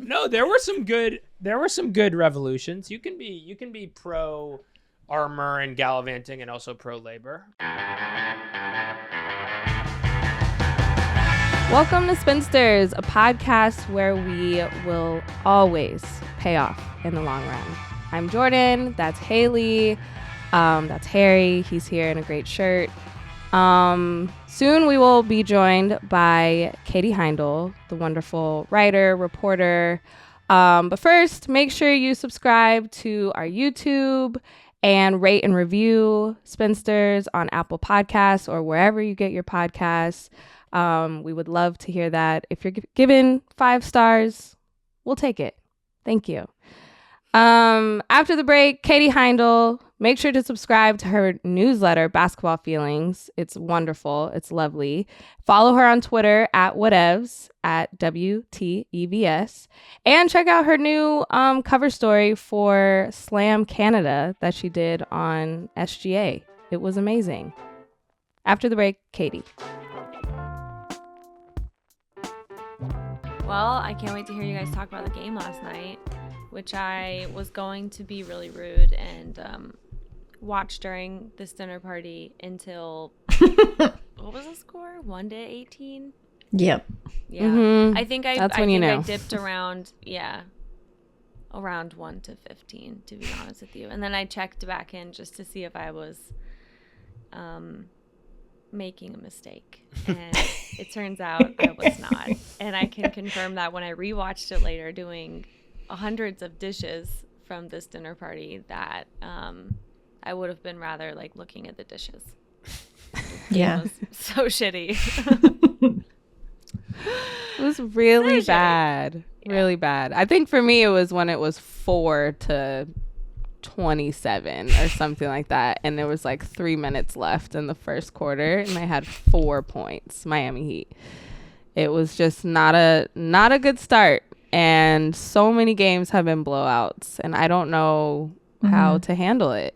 No, there were some good revolutions. You can be pro armor and gallivanting and also pro labor. Welcome to Spinsters, a podcast where we will always pay off in the long run. I'm Jordan. That's Haley. That's Harry. He's here in a great shirt. Soon we will be joined by Katie Heindl, the wonderful writer, reporter. But first, make sure you subscribe to our YouTube and rate and review Spinsters on Apple Podcasts or wherever you get your podcasts. We would love to hear that. If you're given 5 stars, we'll take it. Thank you. After the break, Katie Heindl, make sure to subscribe to her newsletter, Basketball Feelings. It's wonderful. It's lovely. Follow her on Twitter at whatevs, at WTEVS. And check out her new cover story for Slam Canada that she did on SGA. It was amazing. After the break, Katie. Well, I can't wait to hear you guys talk about the game last night, which I was going to be really rude and watch during this dinner party until, what was the score? 1-18? Yep. Yeah. Mm-hmm. I think I dipped around, around 1-15, to be honest with you. And then I checked back in just to see if I was making a mistake. And it turns out I was not. And I can confirm that when I rewatched it later doing hundreds of dishes from this dinner party that I would have been rather like looking at the dishes. Yeah. It was so shitty. It was really bad. Yeah. Really bad. I think for me it was when it was 4-27 or something like that, and there was like 3 minutes left in the first quarter and they had 4 points, Miami Heat. It was just not a good start, and so many games have been blowouts and I don't know how to handle it.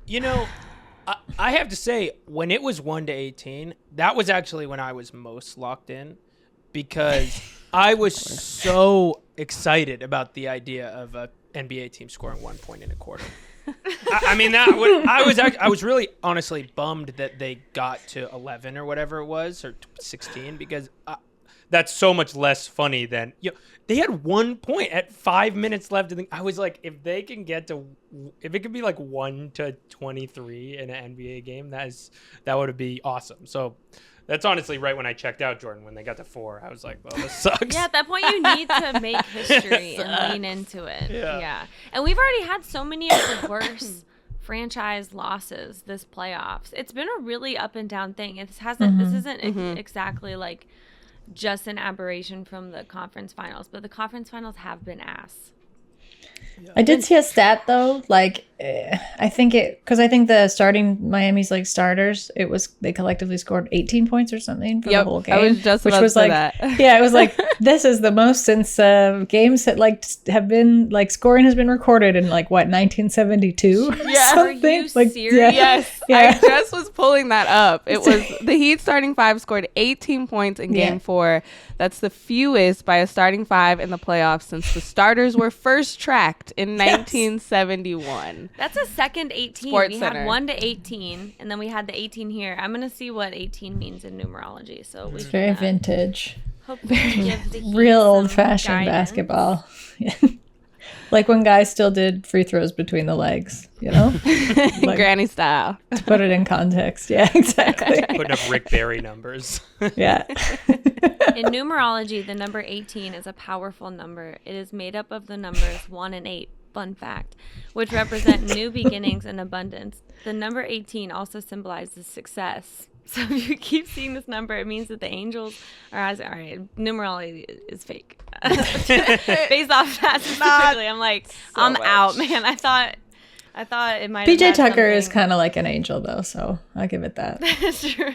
You know, I have to say, when it was 1-18, that was actually when I was most locked in, because I was so excited about the idea of a NBA team scoring 1 point in a quarter. I was really honestly bummed that they got to 11 or whatever it was, or 16, because that's so much less funny than, they had 1 point at 5 minutes left. I was like, if it could be like 1-23 in an NBA game, that would be awesome. So that's honestly right when I checked out, Jordan, when they got to 4. I was like, well, this sucks. Yeah, at that point you need to make history and lean into it. Yeah. And we've already had so many of the worst franchise losses this playoffs. It's been a really up and down thing. This isn't exactly like just an aberration from the conference finals, but the conference finals have been ass. Yeah. I did see a stat though, like I think the starting Miami's like starters, they collectively scored 18 points or something for the whole game. I was just which about was to say like that. Yeah, it was like this is the most since games that like have been like scoring has been recorded in like what 1972. Yeah, are you like, serious? Yes, I just was pulling that up. It was the Heat starting 5 scored 18 points in Game 4. That's the fewest by a starting 5 in the playoffs since the starters were first tracked in 1971. That's a second 18. Sports we Center. had 1-18, and then we had the 18 here. I'm gonna see what 18 means in numerology. So it's very vintage. Hopefully give the Heat real some old-fashioned guidance. basketball. Like when guys still did free throws between the legs, like, Granny style. To put it in context. Yeah, exactly. Putting up Rick Barry numbers. Yeah. In numerology, the number 18 is a powerful number. It is made up of the numbers 1 and 8, fun fact, which represent new beginnings and abundance. The number 18 also symbolizes success. So if you keep seeing this number, it means that the angels are all right, numerology is fake. Based off that specifically, I'm like, I'm out, man. I thought it might have PJ Tucker something. is kind of like an angel, though, so I'll give it that. That's true.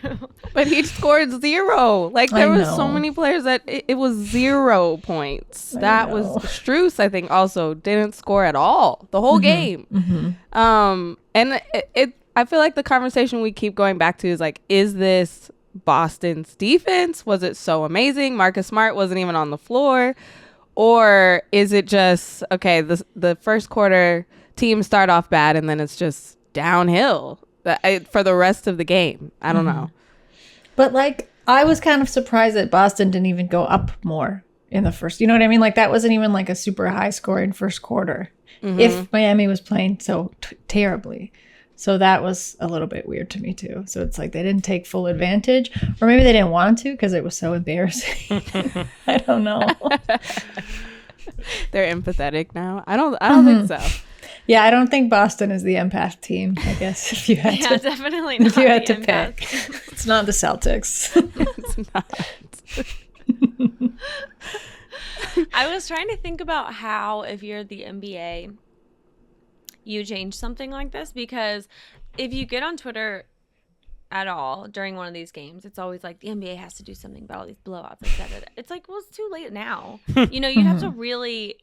But he scored 0. Like, there was so many players that it was 0 points. That was Strus, I think, also didn't score at all the whole game. And I feel like the conversation we keep going back to is like, is this Boston's defense? Was it so amazing? Marcus Smart wasn't even on the floor. Or is it just, okay, the first quarter teams start off bad and then it's just downhill for the rest of the game? I don't know. But like, I was kind of surprised that Boston didn't even go up more in the first. You know what I mean? Like, that wasn't even like a super high scoring first quarter. If Miami was playing so terribly. So that was a little bit weird to me too. So it's like they didn't take full advantage, or maybe they didn't want to because it was so embarrassing. I don't know. They're empathetic now. I don't think so. Yeah, I don't think Boston is the empath team, I guess, if you had to. Definitely not. If you had the to empath. pick. It's not the Celtics. It's not. I was trying to think about how, if you're the NBA, you change something like this, because if you get on Twitter at all during one of these games, it's always like the NBA has to do something about all these blowouts. It's like, well, it's too late now. You know, you have to really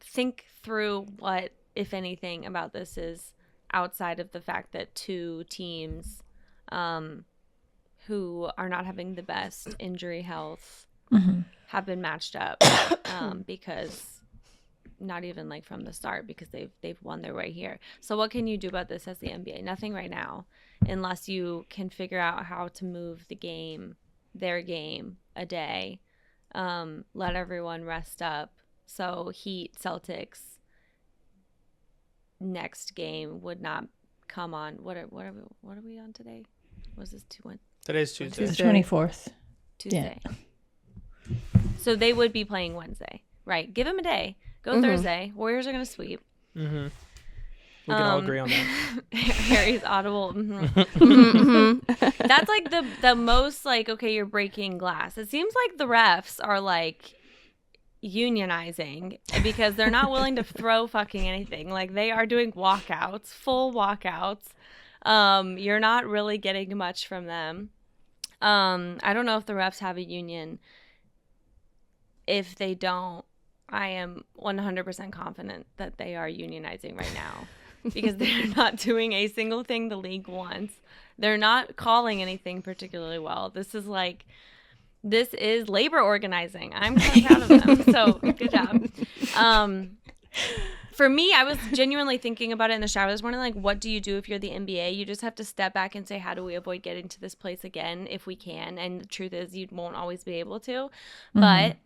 think through what, if anything, about this is outside of the fact that two teams who are not having the best injury health have been matched up because not even like from the start, because they've won their way here. So what can you do about this as the NBA? Nothing right now, unless you can figure out how to move their game a day, let everyone rest up. So Heat Celtics next game would not come on. What are we on today? Was this Today's Tuesday. It's the 24th. Tuesday. Yeah. So they would be playing Wednesday, right? Give them a day. Go Thursday. Warriors are going to sweep. We can all agree on that. Harry's audible. That's like the most like, okay, you're breaking glass. It seems like the refs are like unionizing because they're not willing to throw fucking anything. Like, they are doing walkouts, full walkouts. You're not really getting much from them. I don't know if the refs have a union. If they don't, I am 100% confident that they are unionizing right now because they're not doing a single thing the league wants. They're not calling anything particularly well. This is labor organizing. I'm so proud of them. So good job. For me, I was genuinely thinking about it in the shower this morning. Like, what do you do if you're the NBA? You just have to step back and say, how do we avoid getting to this place again if we can? And the truth is, you won't always be able to. But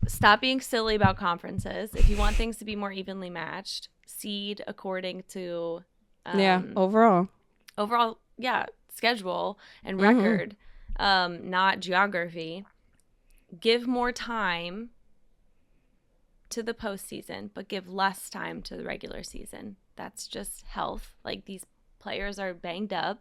stop being silly about conferences. If you want things to be more evenly matched, seed according to overall, schedule and record, not geography. Give more time to the postseason, but give less time to the regular season. That's just health. Like, these players are banged up.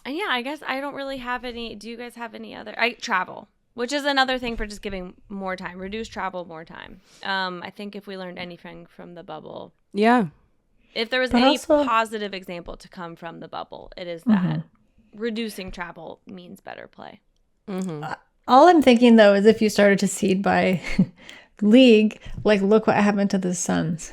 And yeah, I guess I don't really have any. Do you guys have any other? Travel, which is another thing for just giving more time. Reduce travel, more time. I think if we learned anything from the bubble, if there was any positive example to come from the bubble, it is that reducing travel means better play. All I'm thinking, though, is if you started to seed by league, like, look what happened to the Suns.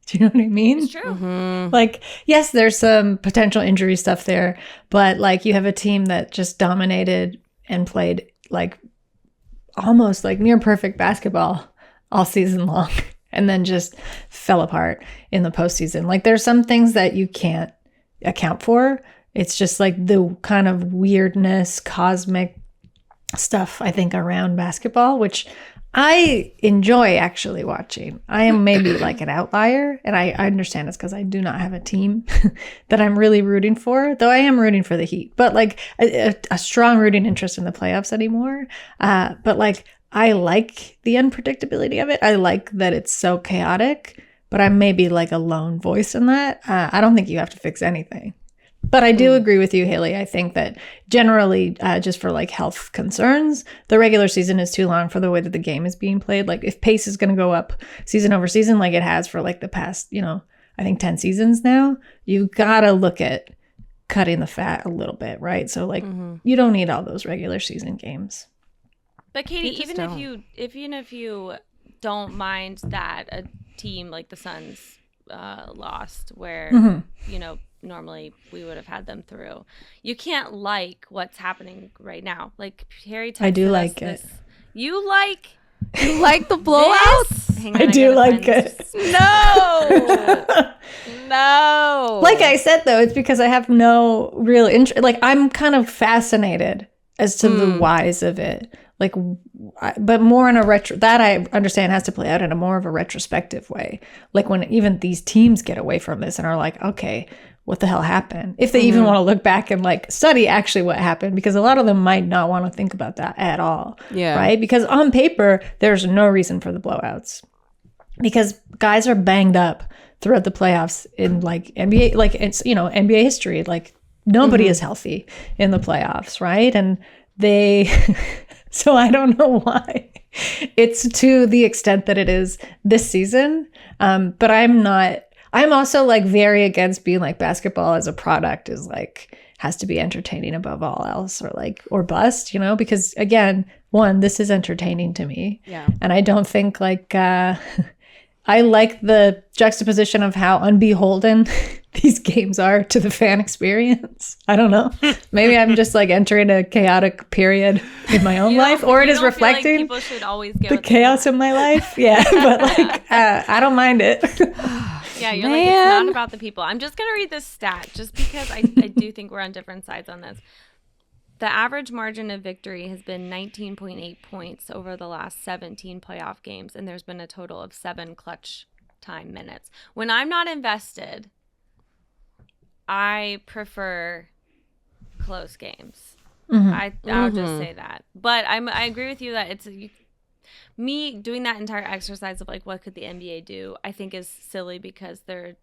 Do you know what I mean? It's true. Like, yes, there's some potential injury stuff there, but like, you have a team that just dominated and played like almost like near perfect basketball all season long and then just fell apart in the postseason. Like, there's some things that you can't account for. It's just like the kind of weirdness, cosmic stuff, I think, around basketball, which I enjoy actually watching. I am maybe like an outlier, and I understand it's because I do not have a team that I'm really rooting for, though I am rooting for the Heat, but like a strong rooting interest in the playoffs anymore. But like, I like the unpredictability of it. I like that it's so chaotic, but I'm maybe like a lone voice in that. I don't think you have to fix anything. But I do agree with you, Haley. I think that generally, just for like health concerns, the regular season is too long for the way that the game is being played. Like, if pace is going to go up season over season, like it has for like the past, I think 10 seasons now, you got to look at cutting the fat a little bit, right? So like, you don't need all those regular season games. But Katie, even if you don't mind that a team like the Suns lost, where normally we would have had them through. You can't like what's happening right now. Like Harry texted I do us like it. this. You like the blowouts? Hang on, I do gotta like find it. this. No. No. Like I said, though, it's because I have no real interest. Like, I'm kind of fascinated as to the whys of it. Like, but more in a that I understand has to play out in a more of a retrospective way. Like when even these teams get away from this and are like, okay, what the hell happened? If they even want to look back and like study actually what happened, because a lot of them might not want to think about that at all. Yeah. Right? Because on paper, there's no reason for the blowouts. Because guys are banged up throughout the playoffs in like NBA, like it's, NBA history. Like nobody is healthy in the playoffs, right? And they, so I don't know why it's to the extent that it is this season. But I'm also like very against being like basketball as a product is like, has to be entertaining above all else or bust, because again, one, this is entertaining to me. Yeah. And I don't think like, I like the juxtaposition of how unbeholden these games are to the fan experience. I don't know. Maybe I'm just like entering a chaotic period in my own life, or it is reflecting people should always go the chaos in my life. Yeah, but like I don't mind it. Yeah, you're like, it's not about the people. I'm just gonna read this stat just because I do think we're on different sides on this. The average margin of victory has been 19.8 points over the last 17 playoff games, and there's been a total of 7 clutch time minutes. When I'm not invested, I prefer close games. I'll just say that. But I agree with you that me doing that entire exercise of like what could the NBA do, I think is silly because there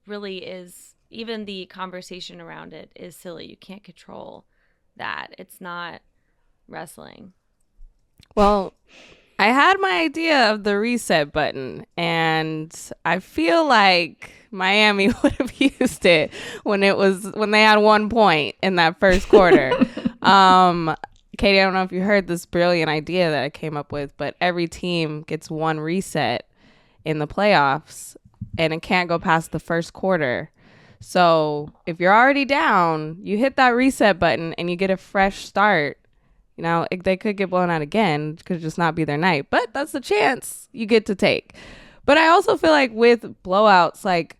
really is, even the conversation around it is silly. You can't control that. It's not wrestling. Well, I had my idea of the reset button, and I feel like Miami would have used it when they had 1 point in that first quarter. Katie, I don't know if you heard this brilliant idea that I came up with, but every team gets 1 reset in the playoffs, and it can't go past the first quarter. So if you're already down, you hit that reset button and you get a fresh start. They could get blown out again. It could just not be their night, but that's the chance you get to take. But I also feel like with blowouts, like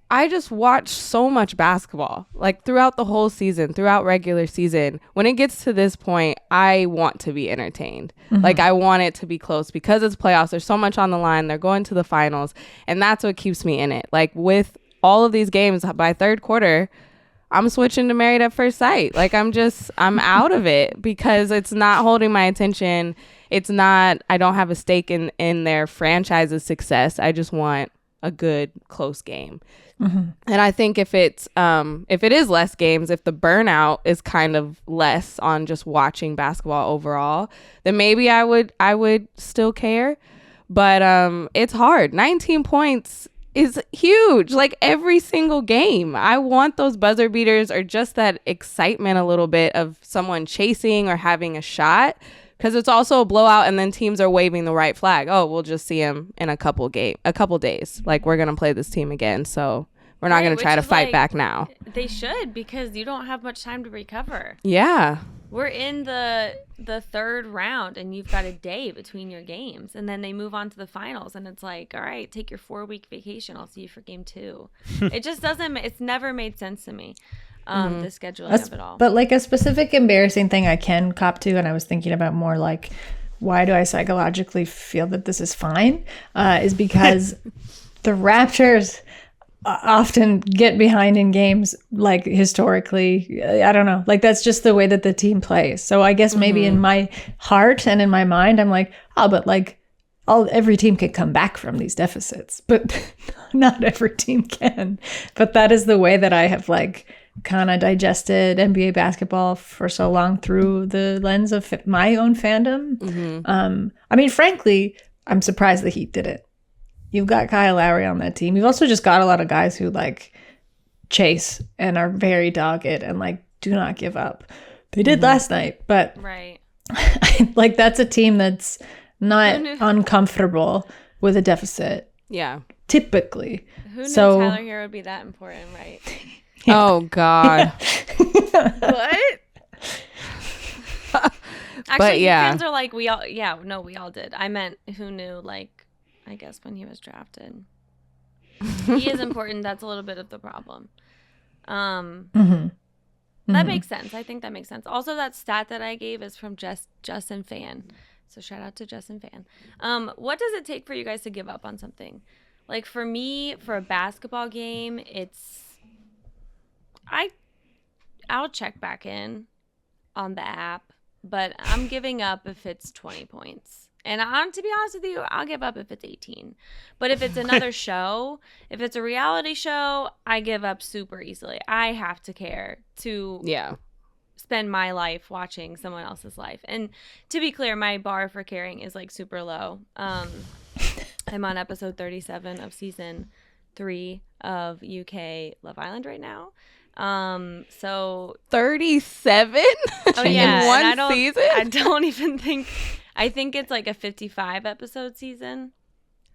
I just watch so much basketball, like throughout the whole season, throughout regular season. When it gets to this point, I want to be entertained. Like I want it to be close because it's playoffs. There's so much on the line. They're going to the finals, and that's what keeps me in it. Like with all of these games, by third quarter, I'm switching to Married at First Sight. Like I'm out of it because it's not holding my attention. I don't have a stake in their franchise's success. I just want a good close game. And I think if it is less games, if the burnout is kind of less on just watching basketball overall, then maybe I would still care. But it's hard. 19 points is huge. Like every single game, I want those buzzer beaters or just that excitement a little bit of someone chasing or having a shot, because it's also a blowout and then teams are waving the right flag. Oh, we'll just see him in a couple days. Like we're going to play this team again. So we're not going to try to fight back now. They should, because you don't have much time to recover. Yeah. We're in the third round and you've got a day between your games, and then they move on to the finals and it's like, all right, take your 4-week vacation. I'll see you for game 2. It just it's never made sense to me. The scheduling of it all. But like a specific embarrassing thing I can cop to, and I was thinking about more like, why do I psychologically feel that this is fine? Is because the Raptors often get behind in games, like historically. I don't know, like that's just the way that the team plays. So I guess maybe in my heart and in my mind, I'm like, oh, but like every team can come back from these deficits, but not every team can. But that is the way that I have like kind of digested NBA basketball for so long through the lens of my own fandom. I mean, frankly, I'm surprised the Heat did it. You've got Kyle Lowry on that team. You've also just got a lot of guys who like chase and are very dogged and like do not give up. They did last night, but right. Like that's a team that's not uncomfortable with a deficit. Yeah. typically. Who knew So- Tyler Hero would be that important, right? Oh God. What? Actually, yeah. fans are like, we all did. I meant who knew, like, I guess when he was drafted. He is important. That's a little bit of the problem. That makes sense. I think that makes sense. Also, that stat that I gave is from Justin Fan. So shout out to Justin Fan. What does it take for you guys to give up on something? Like for me, for a basketball game, I'll check back in on the app, but I'm giving up if it's 20 points. And to be honest with you, I'll give up if it's 18. But if it's another show, if it's a reality show, I give up super easily. I have to care to spend my life watching someone else's life. And to be clear, my bar for caring is like super low. I'm on episode 37 of season 3 of UK Love Island right now. So 37 oh yeah, in one and season? I don't even think. I think it's like a 55 episode season.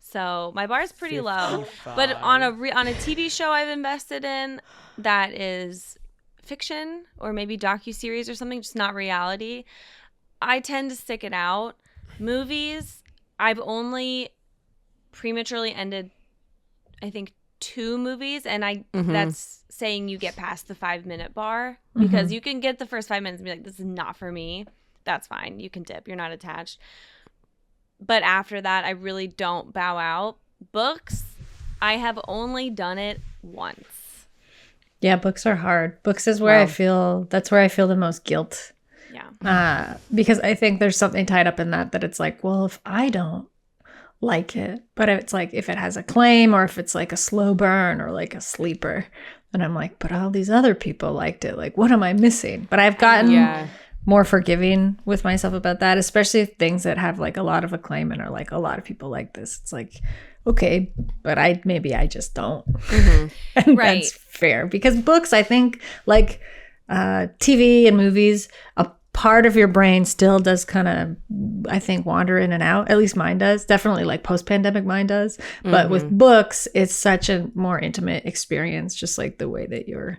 So my bar is pretty low. But on a TV show I've invested in that is fiction or maybe docuseries or something, just not reality, I tend to stick it out. Movies, I've only prematurely ended, I think, 2 movies, and that's saying you get past the 5-minute bar, because you can get the first 5 minutes and be like, this is not for me. That's fine. You can dip. You're not attached. But after that, I really don't bow out. Books, I have only done it once. Yeah, books are hard. Books is where that's where I feel the most guilt. Yeah. Because I think there's something tied up in that it's like, well, if I don't like it, but it's like if it has a claim or if it's like a slow burn or like a sleeper, and I'm like, but all these other people liked it. Like, what am I missing? But I've gotten more forgiving with myself about that, especially things that have like a lot of acclaim and are like a lot of people like this. It's like, okay, but I just don't. And Right. that's fair, because books, I think, like TV and movies, a part of your brain still does kind of, I think, wander in and out. At least mine does. Definitely like post-pandemic mine does. But with books, it's such a more intimate experience, just like the way that you're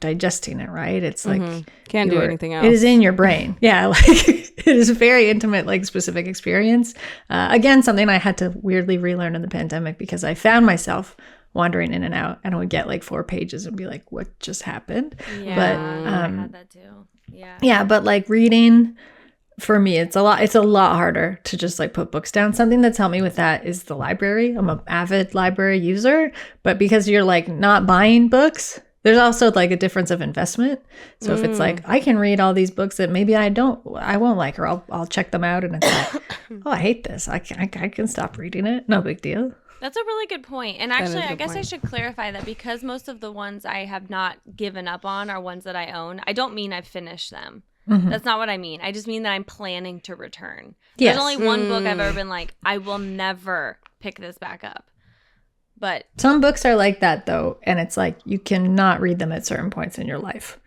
digesting it, right? It's like can't do anything else. It is in your brain. Yeah, like it is a very intimate, like specific experience. Again, something I had to weirdly relearn in the pandemic, because I found myself wandering in and out, and I would get like 4 pages and be like, what just happened? Yeah, But I had that too. Yeah. yeah, but like reading, for me, it's a lot harder to just like put books down. Something that's helped me with that is the library. I'm an avid library user, but because you're like not buying books, there's also like a difference of investment. So if it's like, I can read all these books that maybe I won't like, or I'll check them out, and it's like, oh, I hate this. I can stop reading it. No big deal. That's a really good point. And actually, I guess I should clarify that, because most of the ones I have not given up on are ones that I own. I don't mean I've finished them. That's not what I mean. I just mean that I'm planning to return. Yes. There's only one book I've ever been like, I will never pick this back up. But Some books are like that though, and it's like you cannot read them at certain points in your life.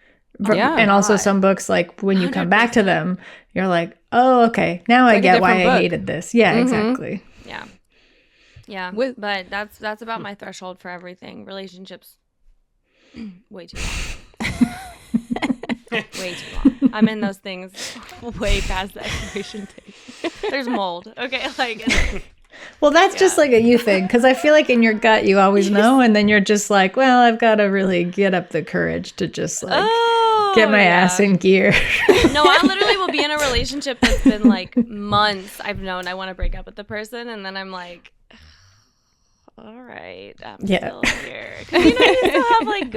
And also some books, like when you come back to them, you're like, oh, okay, now I get why I hated this. Yeah, exactly. yeah. Yeah. But that's about my threshold for everything. Relationships, way too long. Way too long. I'm in those things way past the expiration date. There's mold. Okay, like Well, that's just like a you thing, because I feel like in your gut you always know, and then you're just like, well, I've got to really get up the courage to just like get my ass in gear. No, I literally will be in a relationship that's been like months. I've known I want to break up with the person, and then I'm like, all right, I'm still here. 'Cause, you still have like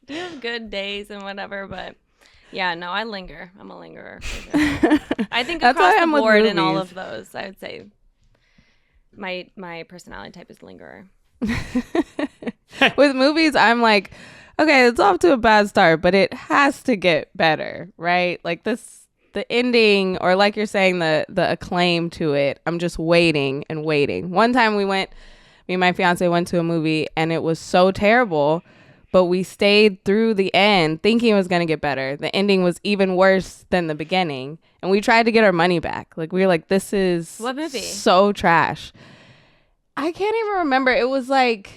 you have good days and whatever, but yeah, no, I linger. I'm a lingerer. For sure. I think That's across why the I'm with board in all movies. of those, I would say my personality type is lingerer. With movies, I'm like, okay, it's off to a bad start, but it has to get better, right? Like the ending, or like you're saying, the acclaim to it, I'm just waiting and waiting. One time me and my fiance went to a movie, and it was so terrible, but we stayed through the end thinking it was going to get better. The ending was even worse than the beginning, and we tried to get our money back. Like, we were like, this is What movie? so trash. I can't even remember. It was like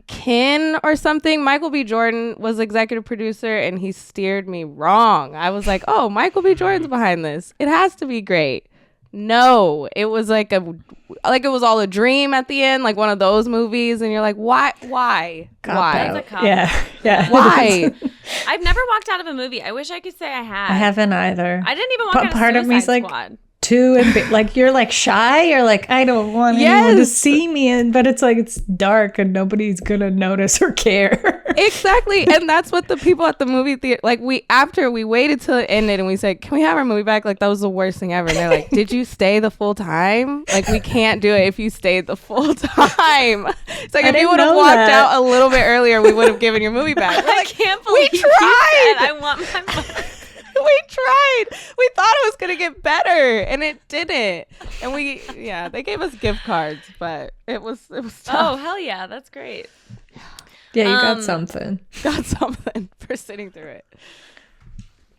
Kin or something. Michael B. Jordan was executive producer, and he steered me wrong. I was like, oh, Michael B. Jordan's behind this. It has to be great. No, it was like it was all a dream at the end, like one of those movies, and you're like, why? Cop-out. It's a Yeah. Why? I've never walked out of a movie. I wish I could say I had. I haven't either. I didn't even walk But out of part of Suicide me's like, Squad. like you're like shy. You're like, I don't want anyone to see me, but it's like it's dark and nobody's gonna notice or care. Exactly. And that's what the people at the movie theater, like after we waited till it ended and we said, can we have our movie back? Like that was the worst thing ever. And they're like, did you stay the full time? Like we can't do it if you stayed the full time. It's like if you would have walked out a little bit earlier, we would have given your movie back. We're I like, can't believe we you tried. said I want my money. We tried. We thought it was going to get better and it didn't. And they gave us gift cards, but it was tough. Oh, hell yeah. That's great. Yeah, you got something. Got something for sitting through it.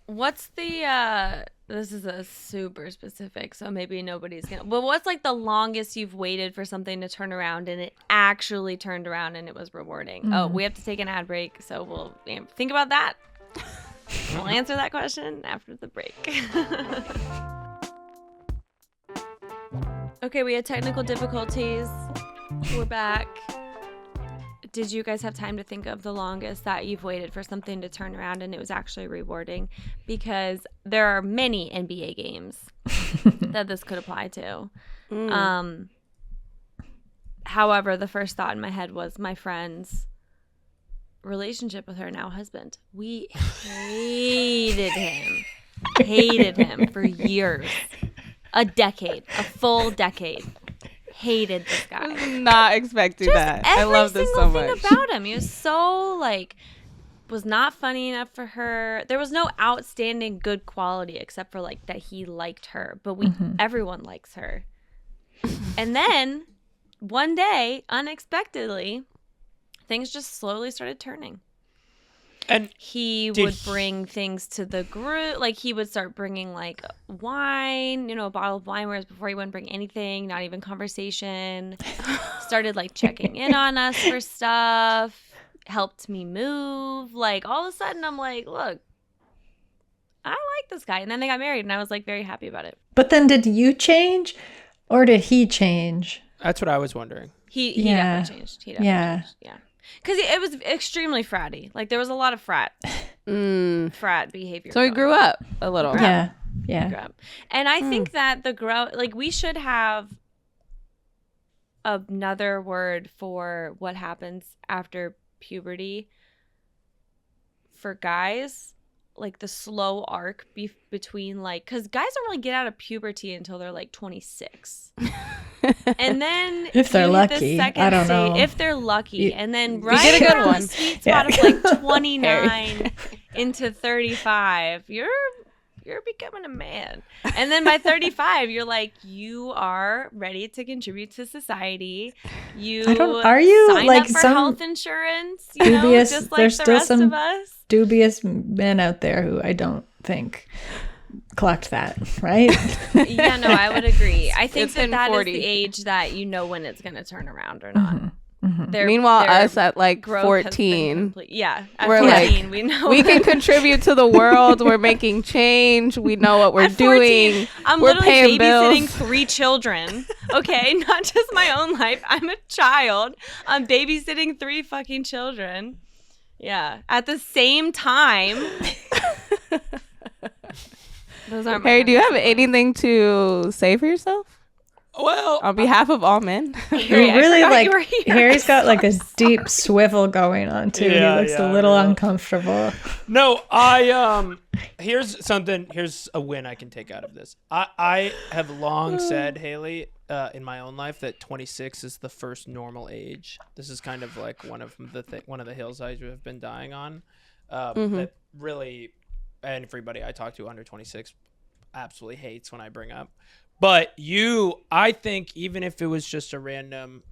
What's the this is a super specific, so maybe nobody's gonna, but what's like the longest you've waited for something to turn around and it actually turned around and it was rewarding? Oh, we have to take an ad break, so we'll think about that. We'll answer that question after the break. Okay, we had technical difficulties. We're back. Did you guys have time to think of the longest that you've waited for something to turn around and it was actually rewarding? Because there are many NBA games that this could apply to. However, the first thought in my head was my friend's relationship with her now husband. We hated him for years. A full decade. Hated this guy. I was not expecting that. I love this so much. Every single thing about him. He was so was not funny enough for her. There was no outstanding good quality except for that he liked her. But everyone likes her. And then one day, unexpectedly, things just slowly started turning. And he would bring things to the group. He would start bringing wine, a bottle of wine, whereas before he wouldn't bring anything, not even conversation. Started checking in on us for stuff, helped me move. All of a sudden I'm like, look, I like this guy. And then they got married and I was very happy about it. But then did you change or did he change? That's what I was wondering. He definitely changed. He definitely changed. Yeah. Because it was extremely fratty. There was a lot of frat behavior. So he grew up a little. Yeah. And I think that we should have another word for what happens after puberty for guys. The slow arc between because guys don't really get out of puberty until they're 26. And then if they're lucky, I don't know. If they're lucky, and then right get a good one. The sweet spot of 29 into 35, you're becoming a man. And then by 35, you're you are ready to contribute to society. Are you sign up for health insurance? Dubious, just there's the still rest some of us. Dubious men out there who I don't think clocked that, right? Yeah, no, I would agree. I think that 40. is the age that when it's going to turn around or not. Meanwhile, us at 14, at we're 14, we know we can contribute to the world. We're making change. We know what we're at 14, doing. I'm we're literally paying babysitting bills. 3 children. Okay, not just my own life. I'm a child. I'm babysitting 3 fucking children. Yeah, at the same time. Those aren't Harry, do you have anything to say for yourself? Well, On behalf of all men. Harry, really Harry's got a deep swivel going on too. Yeah, he looks a little uncomfortable. No, here's a win I can take out of this. I have long said, Haley, in my own life that 26 is the first normal age. This is kind of one of the hills I have been dying on. That really, and everybody I talk to under 26 absolutely hates when I bring up. But I think even if it was just a random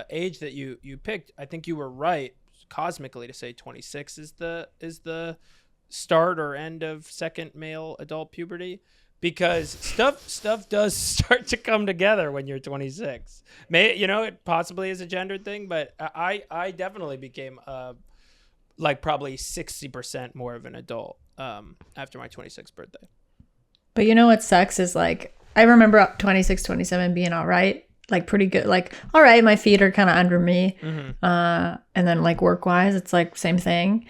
age that you picked, I think you were right cosmically to say 26 is the start or end of second male adult puberty, because stuff does start to come together when you're 26. It possibly is a gender thing, but I definitely became like probably 60% more of an adult after my 26th birthday. But you know what sucks is like, I remember 26, 27 being all right, like pretty good. Like, all right, my feet are kind of under me. And then like work wise, it's like same thing.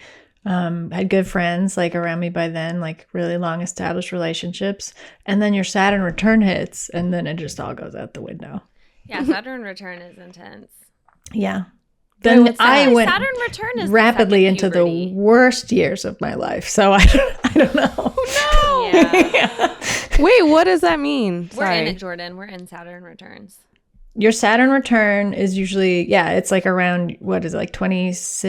Had good friends like around me by then, like really long established relationships. And then your Saturn return hits and then it just all goes out the window. Yeah, Saturn return is intense. Yeah. Then I went Saturn return is rapidly into the puberty. worst years of my life. So I don't know. No. Yeah. Wait, what does that mean? We're Sorry. in it, Jordan. We're in Saturn returns. Your Saturn return is usually, it's like around, what is it, like 26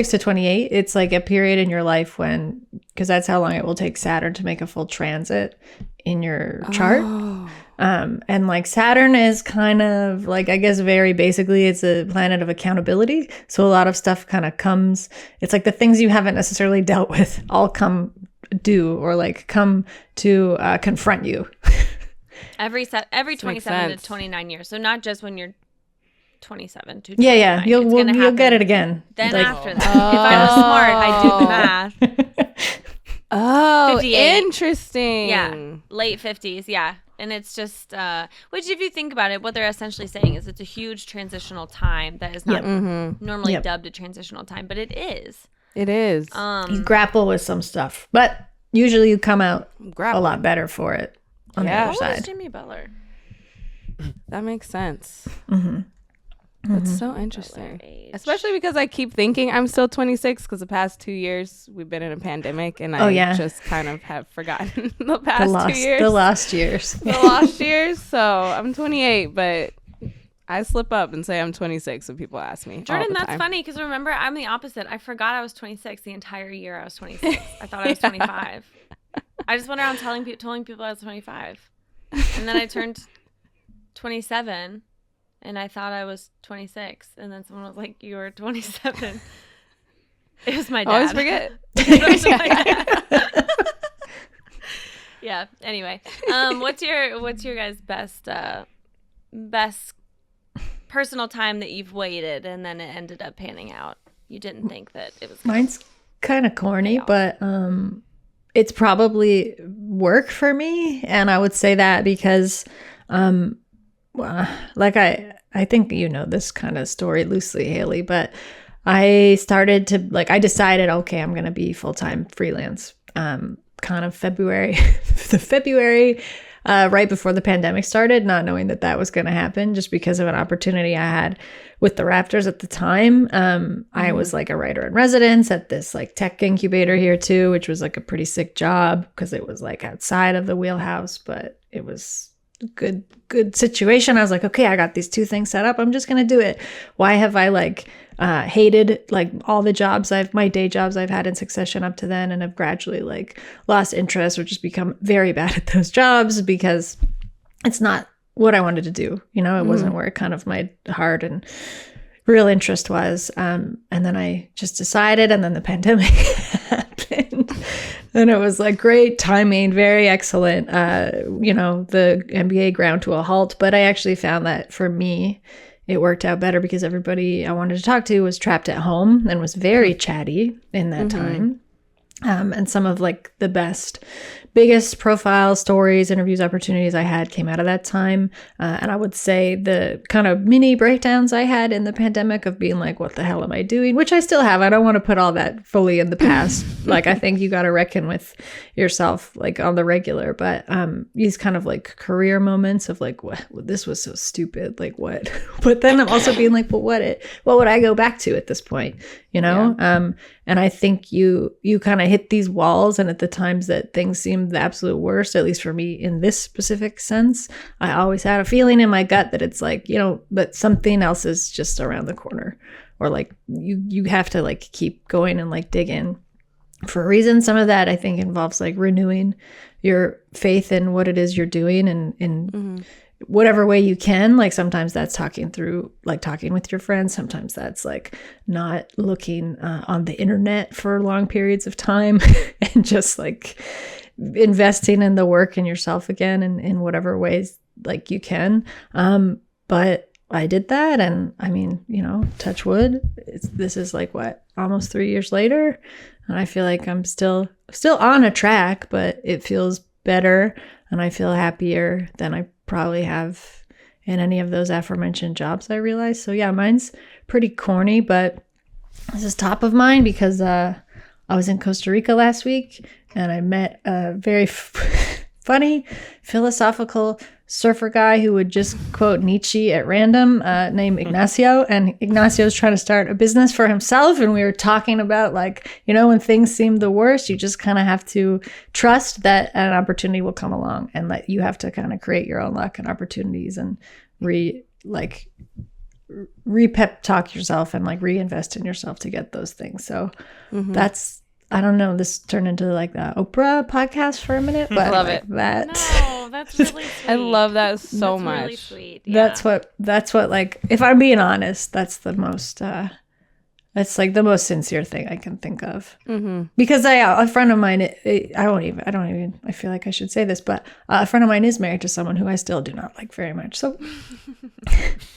to 28. It's like a period in your life when, because that's how long it will take Saturn to make a full transit in your chart. Oh. And like Saturn is kind of like, I guess very basically, it's a planet of accountability. So a lot of stuff kind of comes, it's like the things you haven't necessarily dealt with all come due or like come to confront you. Every 27 sense. to 29 years. So not just when you're 27 to 29. Yeah. It's You'll gonna get happen it again. Then Like, after that. If I was smart, I'd do the math. Oh, 58. interesting. Yeah. Late 50s. Yeah. And it's just, which if you think about it, what they're essentially saying is it's a huge transitional time that is not normally dubbed a transitional time, but it is. It is. you grapple with some stuff, but usually you come out Grapple. a lot better for it on the Yeah. other What was side. Jimmy Butler? That makes sense. That's so interesting. Especially because I keep thinking I'm still 26 because the past 2 years we've been in a pandemic and I just kind of have forgotten the past 2 years. The lost years. The lost years. So I'm 28, but I slip up and say I'm 26 when people ask me. Jordan, all the that's time. funny because remember, I'm the opposite. I forgot I was 26 the entire year I was 26. I thought I was 25. I just went around telling people I was 25. And then I turned 27 and I thought I was 26. And then someone was like, you were 27. It was my dad. Always forget. It was my dad. Yeah. Anyway, what's your guys' best personal time that you've waited and then it ended up panning out? You didn't think that it was gonna Mine's kind of corny, off. but it's probably work for me. And I would say that because like I think you know this kind of story loosely, Haley, but I started to I decided, okay, I'm going to be full-time freelance kind of February right before the pandemic started, not knowing that was going to happen just because of an opportunity I had with the Raptors at the time. I was like a writer in residence at this like tech incubator here too, which was like a pretty sick job because it was like outside of the wheelhouse, but it was good situation. I was like, okay, I got these two things set up. I'm just going to do it. Why have I hated like all the my day jobs I've had in succession up to then and have gradually like lost interest or just become very bad at those jobs because it's not what I wanted to do. You know, it wasn't where kind of my heart and real interest was. And then I just decided, and then the pandemic happened. And it was like great timing, very excellent. The NBA ground to a halt. But I actually found that for me, it worked out better because everybody I wanted to talk to was trapped at home and was very chatty in that time. And some of like the biggest profile stories, interviews, opportunities I had came out of that time. And I would say the kind of mini breakdowns I had in the pandemic of being like, what the hell am I doing? Which I still have. I don't want to put all that fully in the past. Like, I think you got to reckon with yourself like on the regular. But these kind of like career moments of like, what, this was so stupid. Like what? But then I'm also being like, but what would I go back to at this point? You know? Yeah. And I think you kind of hit these walls, and at the times that things seemed the absolute worst, at least for me in this specific sense, I always had a feeling in my gut that it's like, but something else is just around the corner, or like you have to like keep going and like dig in for a reason. Some of that I think involves like renewing your faith in what it is you're doing and in whatever way you can. Like sometimes that's talking with your friends. Sometimes that's like not looking on the internet for long periods of time and just like investing in the work in yourself again in whatever ways like you can. But I did that, and I mean, touch wood. This is like what, almost 3 years later, and I feel like I'm still on a track, but it feels better, and I feel happier than I probably have in any of those aforementioned jobs, I realized. So yeah, mine's pretty corny, but this is top of mind because I was in Costa Rica last week, and I met a very funny philosophical surfer guy who would just quote Nietzsche at random, named Ignacio. And Ignacio's trying to start a business for himself. And we were talking about like, when things seem the worst, you just kind of have to trust that an opportunity will come along, and that you have to kind of create your own luck and opportunities and re-pep talk yourself and like reinvest in yourself to get those things. So that's, I don't know, this turned into like the Oprah podcast for a minute, but Love like it. that. No, that's really sweet. I love that so That's much. really sweet. Yeah. That's what like, if I'm being honest, that's the most that's like the most sincere thing I can think of. Because a friend of mine, I feel like I should say this, but a friend of mine is married to someone who I still do not like very much. So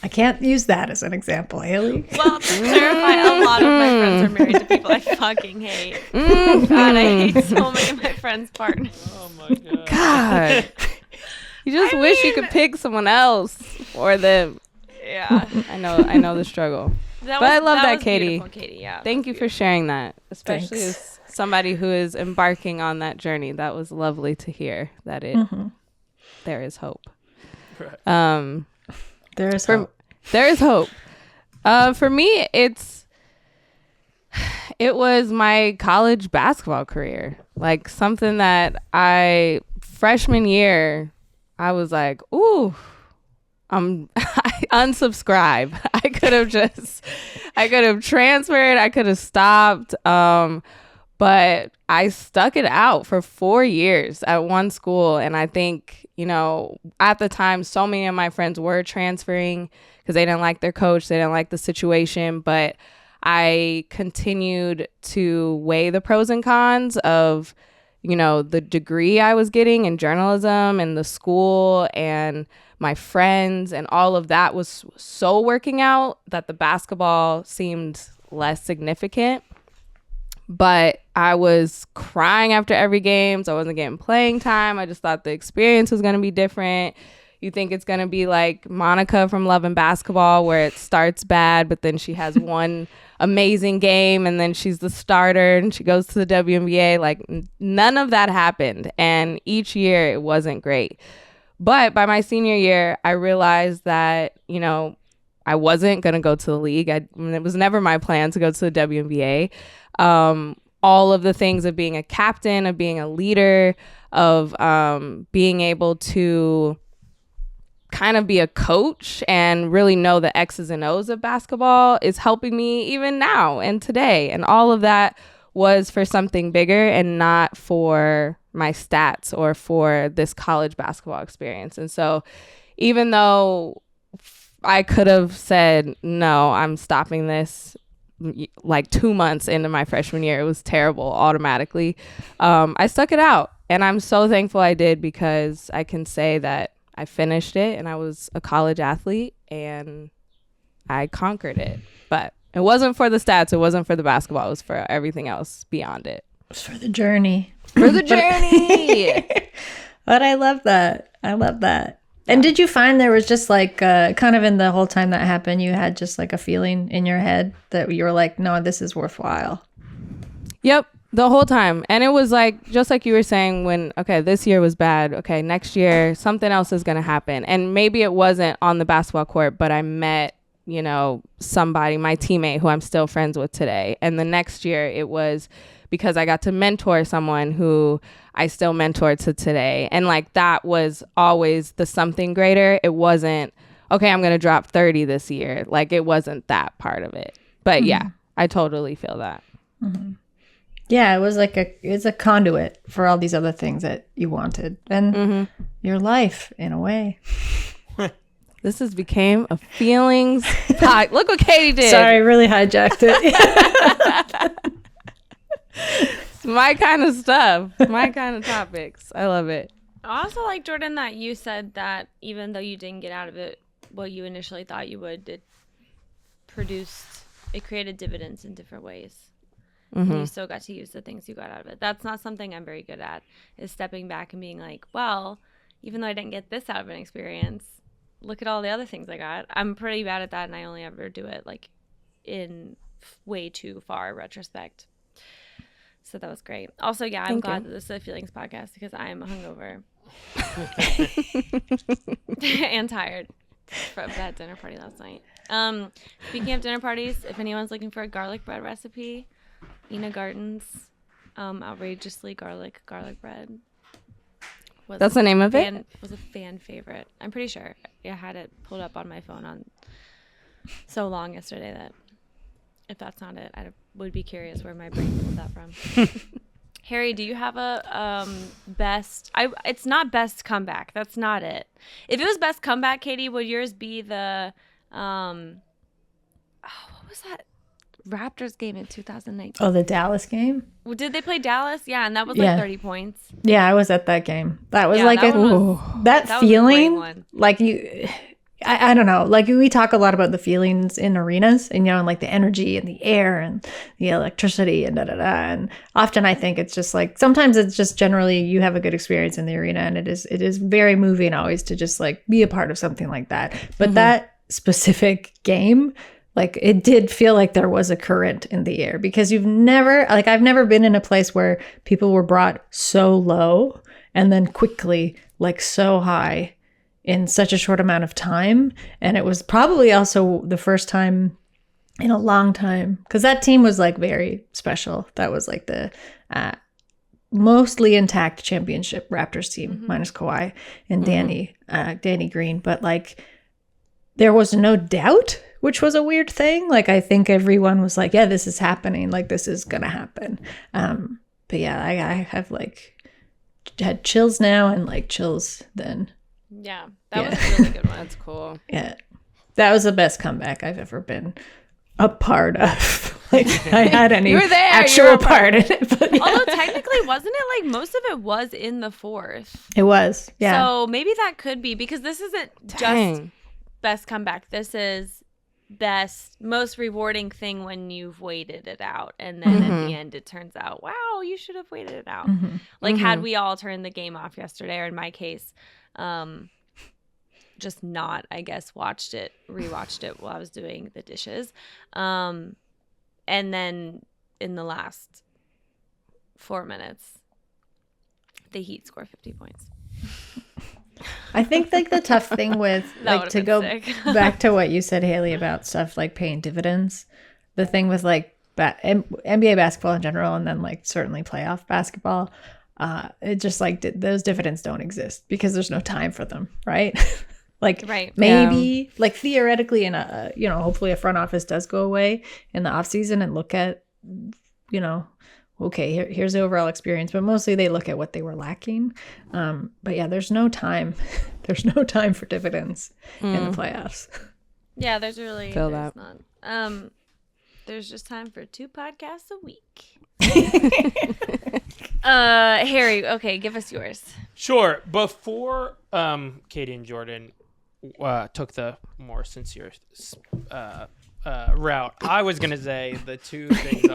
I can't use that as an example, Haley. Well, to clarify, a lot of my friends are married to people I fucking hate. God, I hate so many of my friends' partners. Oh my god. God. You just wish you could pick someone else or them. Yeah. I know the struggle. But I love that, Katie. Katie, yeah. Thank you for sharing that, especially Thanks. as somebody who is embarking on that journey. That was lovely to hear that there is hope. Right. There is hope. There is hope. For me, it was my college basketball career. Like something that freshman year, I was like, ooh, I unsubscribe. I could have transferred. I could have stopped. But I stuck it out for 4 years at one school. And I think, at the time, so many of my friends were transferring because they didn't like their coach. They didn't like the situation. But I continued to weigh the pros and cons of, the degree I was getting in journalism and the school and my friends, and all of that was so working out that the basketball seemed less significant. But I was crying after every game, so I wasn't getting playing time. I just thought the experience was going to be different. You think it's going to be like Monica from Love and Basketball, where it starts bad, but then she has one amazing game, and then she's the starter, and she goes to the WNBA. Like, none of that happened, and each year it wasn't great. But by my senior year, I realized that, I wasn't going to go to the league. It was never my plan to go to the WNBA. All of the things of being a captain, of being a leader, of being able to kind of be a coach and really know the X's and O's of basketball is helping me even now and today. And all of that was for something bigger and not for my stats or for this college basketball experience. And so even though I could have said, no, I'm stopping this like 2 months into my freshman year, it was terrible automatically. I stuck it out, and I'm so thankful I did, because I can say that I finished it and I was a college athlete and I conquered it. But it wasn't for the stats. It wasn't for the basketball. It was for everything else beyond it. It was for the journey. For the journey. But I love that. And did you find there was just like kind of in the whole time that happened, you had just like a feeling in your head that you were like, no, this is worthwhile? Yep. The whole time. And it was like, just like you were saying, when, okay, this year was bad. Okay, next year, something else is going to happen. And maybe it wasn't on the basketball court, but I met, somebody, my teammate who I'm still friends with today. And the next year it was because I got to mentor someone who I still mentor to today. And like, that was always the something greater. It wasn't, okay, I'm going to drop 30 this year. Like, it wasn't that part of it. But yeah, I totally feel that. Mm-hmm. Yeah, it was like it's a conduit for all these other things that you wanted, and your life in a way. This has became a feelings pod. Look what Katie did. Sorry, really hijacked it. my kind of stuff. My kind of topics. I love it. I also like, Jordan, that you said that even though you didn't get out of it what you initially thought you would, it created dividends in different ways. And you still got to use the things you got out of it. That's not something I'm very good at, is stepping back and being like, well, even though I didn't get this out of an experience, look at all the other things I got. I'm pretty bad at that, and I only ever do it like in way too far retrospect. So that was great. Also, yeah, I'm glad that this is a feelings podcast because I am hungover and tired from that dinner party last night. Speaking of dinner parties, if anyone's looking for a garlic bread recipe, Ina Garten's outrageously garlic bread. That's the name of it? Was a fan favorite. I'm pretty sure. I had it pulled up on my phone on so long yesterday that if that's not it, I would be curious where my brain pulled that from. Harry, do you have a best? It's not best comeback. That's not it. If it was best comeback, Katie, would yours be the what was that Raptors game in 2019? Oh, the Dallas game? Well, did they play Dallas? Yeah, and that was like 30 points. Yeah, I was at that game. That was that feeling. Was a great one. Like I don't know. Like we talk a lot about the feelings in arenas, and and like the energy and the air and the electricity and And often I think it's just like sometimes it's just generally you have a good experience in the arena, and it is very moving always to just like be a part of something like that. But that specific game, like it did feel like there was a current in the air because I've never been in a place where people were brought so low and then quickly like so high in such a short amount of time. And it was probably also the first time in a long time because that team was like very special. That was like the mostly intact championship Raptors team minus Kawhi and Danny Green. But like there was no doubt, which was a weird thing. Like I think everyone was like, yeah, this is happening. Like this is going to happen. But yeah, I have like had chills now and like chills then. Yeah, that was a really good one. That's cool. Yeah, that was the best comeback I've ever been a part of. Like I had any actual part in it. But yeah. Although technically, wasn't it like most of it was in the fourth? It was, yeah. So maybe that could be because this isn't just best comeback. This is most rewarding thing when you've waited it out, and then at the end it turns out, wow, you should have waited it out. Like had we all turned the game off yesterday, or in my case, just not, I guess, rewatched it while I was doing the dishes. And then in the last 4 minutes, the Heat score 50 points. I think like the tough thing with like to go back to what you said, Haley, about stuff like paying dividends, the thing with like NBA basketball in general, and then like certainly playoff basketball, it just like those dividends don't exist because there's no time for them, right? Like maybe like theoretically in a hopefully a front office does go away in the off season and look at okay, here's the overall experience, but mostly they look at what they were lacking. But yeah, there's no time. There's no time for dividends in the playoffs. Yeah, there's not. There's just time for 2 podcasts a week. Harry, okay, give us yours. Sure. Before Katie and Jordan took the more sincere route, I was gonna say the 2 things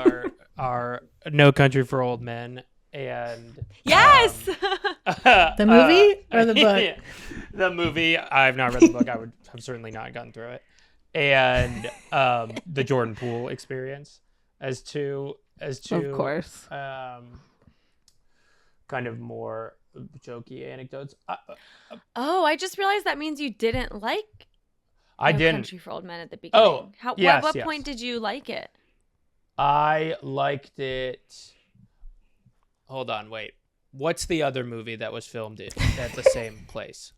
are No Country for Old Men and yes, the movie or the book. Yeah, the movie. I've not read the book. I would have certainly not gotten through it. And the Jordan Poole experience as two of course, kind of more jokey anecdotes. I just realized that means you didn't like No Country for Old Men at the beginning. Yes, what point did you like it? I liked it. Hold on, wait. What's the other movie that was filmed at the same place?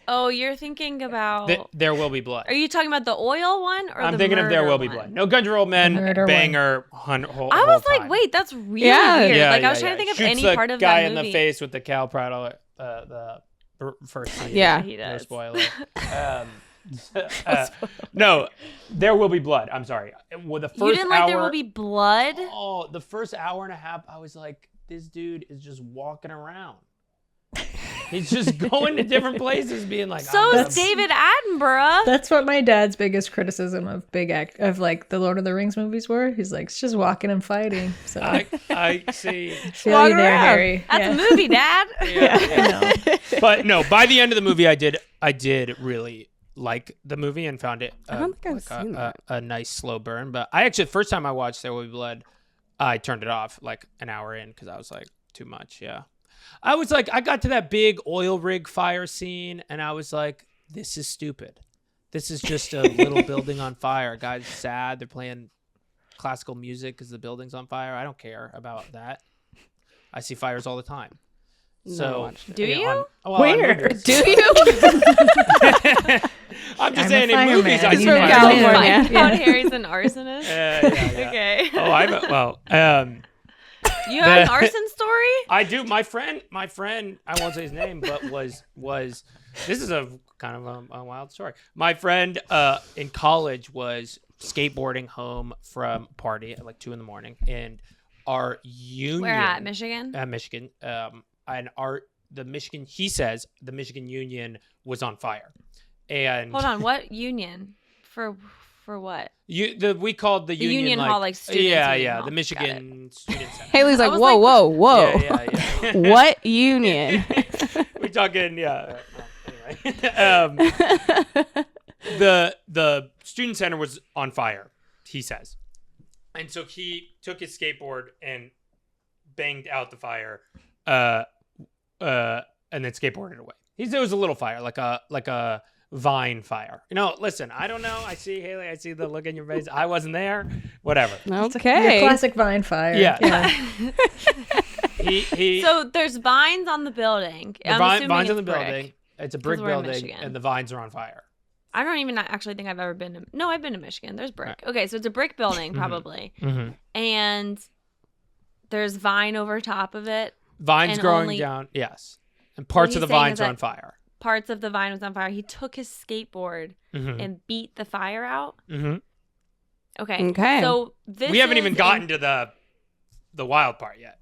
Oh, you're thinking about There Will Be Blood. Are you talking about the oil one or I'm thinking of There Will Be Blood. No Country for Old Men, banger. I was like, wait, that's really weird. Yeah, like I was trying to think of Shoots any part of that movie. the guy in the face with the Cal Prado, the first scene. Yeah, he does. No spoiler. No, There Will Be Blood. I'm sorry. Well, the first You didn't like hour, There Will Be Blood? Oh, the first hour and a half, I was like, this dude is just walking around. He's just going to different places, being like, So is David Attenborough. That's what my dad's biggest criticism of like the Lord of the Rings movies were. He's like, it's just walking and fighting. So I see. feel Walking you there, around. Harry. That's Yeah. a movie, Dad. I know. But no, by the end of the movie, I did really like the movie and found it I don't think I've seen that. a nice slow burn. But I actually, the first time I watched There Will Be Blood, I turned it off like an hour in because I was like, too much. Yeah. I was like, I got to that big oil rig fire scene and I was like, this is stupid. This is just a little building on fire. Guys sad. They're playing classical music because the building's on fire. I don't care about that. I see fires all the time. So Do you? Where? Do you? I'm just I'm saying a in movies fireman. I see He's from fires. California. Find out Harry's an arsonist. Yeah. Okay. Oh, You have an arson story? I do. My friend, I won't say his name, but was this is a kind of a wild story. My friend in college was skateboarding home from a party at like 2 a.m. and our union. Where at? Michigan? At Michigan. And he says the Michigan Union was on fire. And Hold on. What union? For what? we called the union hall, like students' yeah, union yeah, hall. the Got Michigan Student Center. Haley's I like, was whoa, like, whoa. Yeah. What union? We're talking, yeah. Anyway, the student center was on fire, he says, and so he took his skateboard and banged out the fire, and then skateboarded away. It was a little fire, like a vine fire. Listen, I don't know. I see Haley. I see the look in your face. I wasn't there. Whatever. Okay. Your classic vine fire. Yeah. He So there's vines on the building. I'm assuming vines on it's the brick. building. It's a brick we're in building, Michigan. and the vines are on fire. I don't even actually think I've ever been to... No, I've been to Michigan. There's brick. Okay, so it's a brick building, probably. Mm-hmm. And there's vine over top of it. Vines And growing only- down, yes. And parts of he's the saying vines is are that- on fire. Parts of the vine was on fire. He took his skateboard Mm-hmm. and beat the fire out. Mm-hmm. Okay. So this We haven't is even gotten to the wild part yet.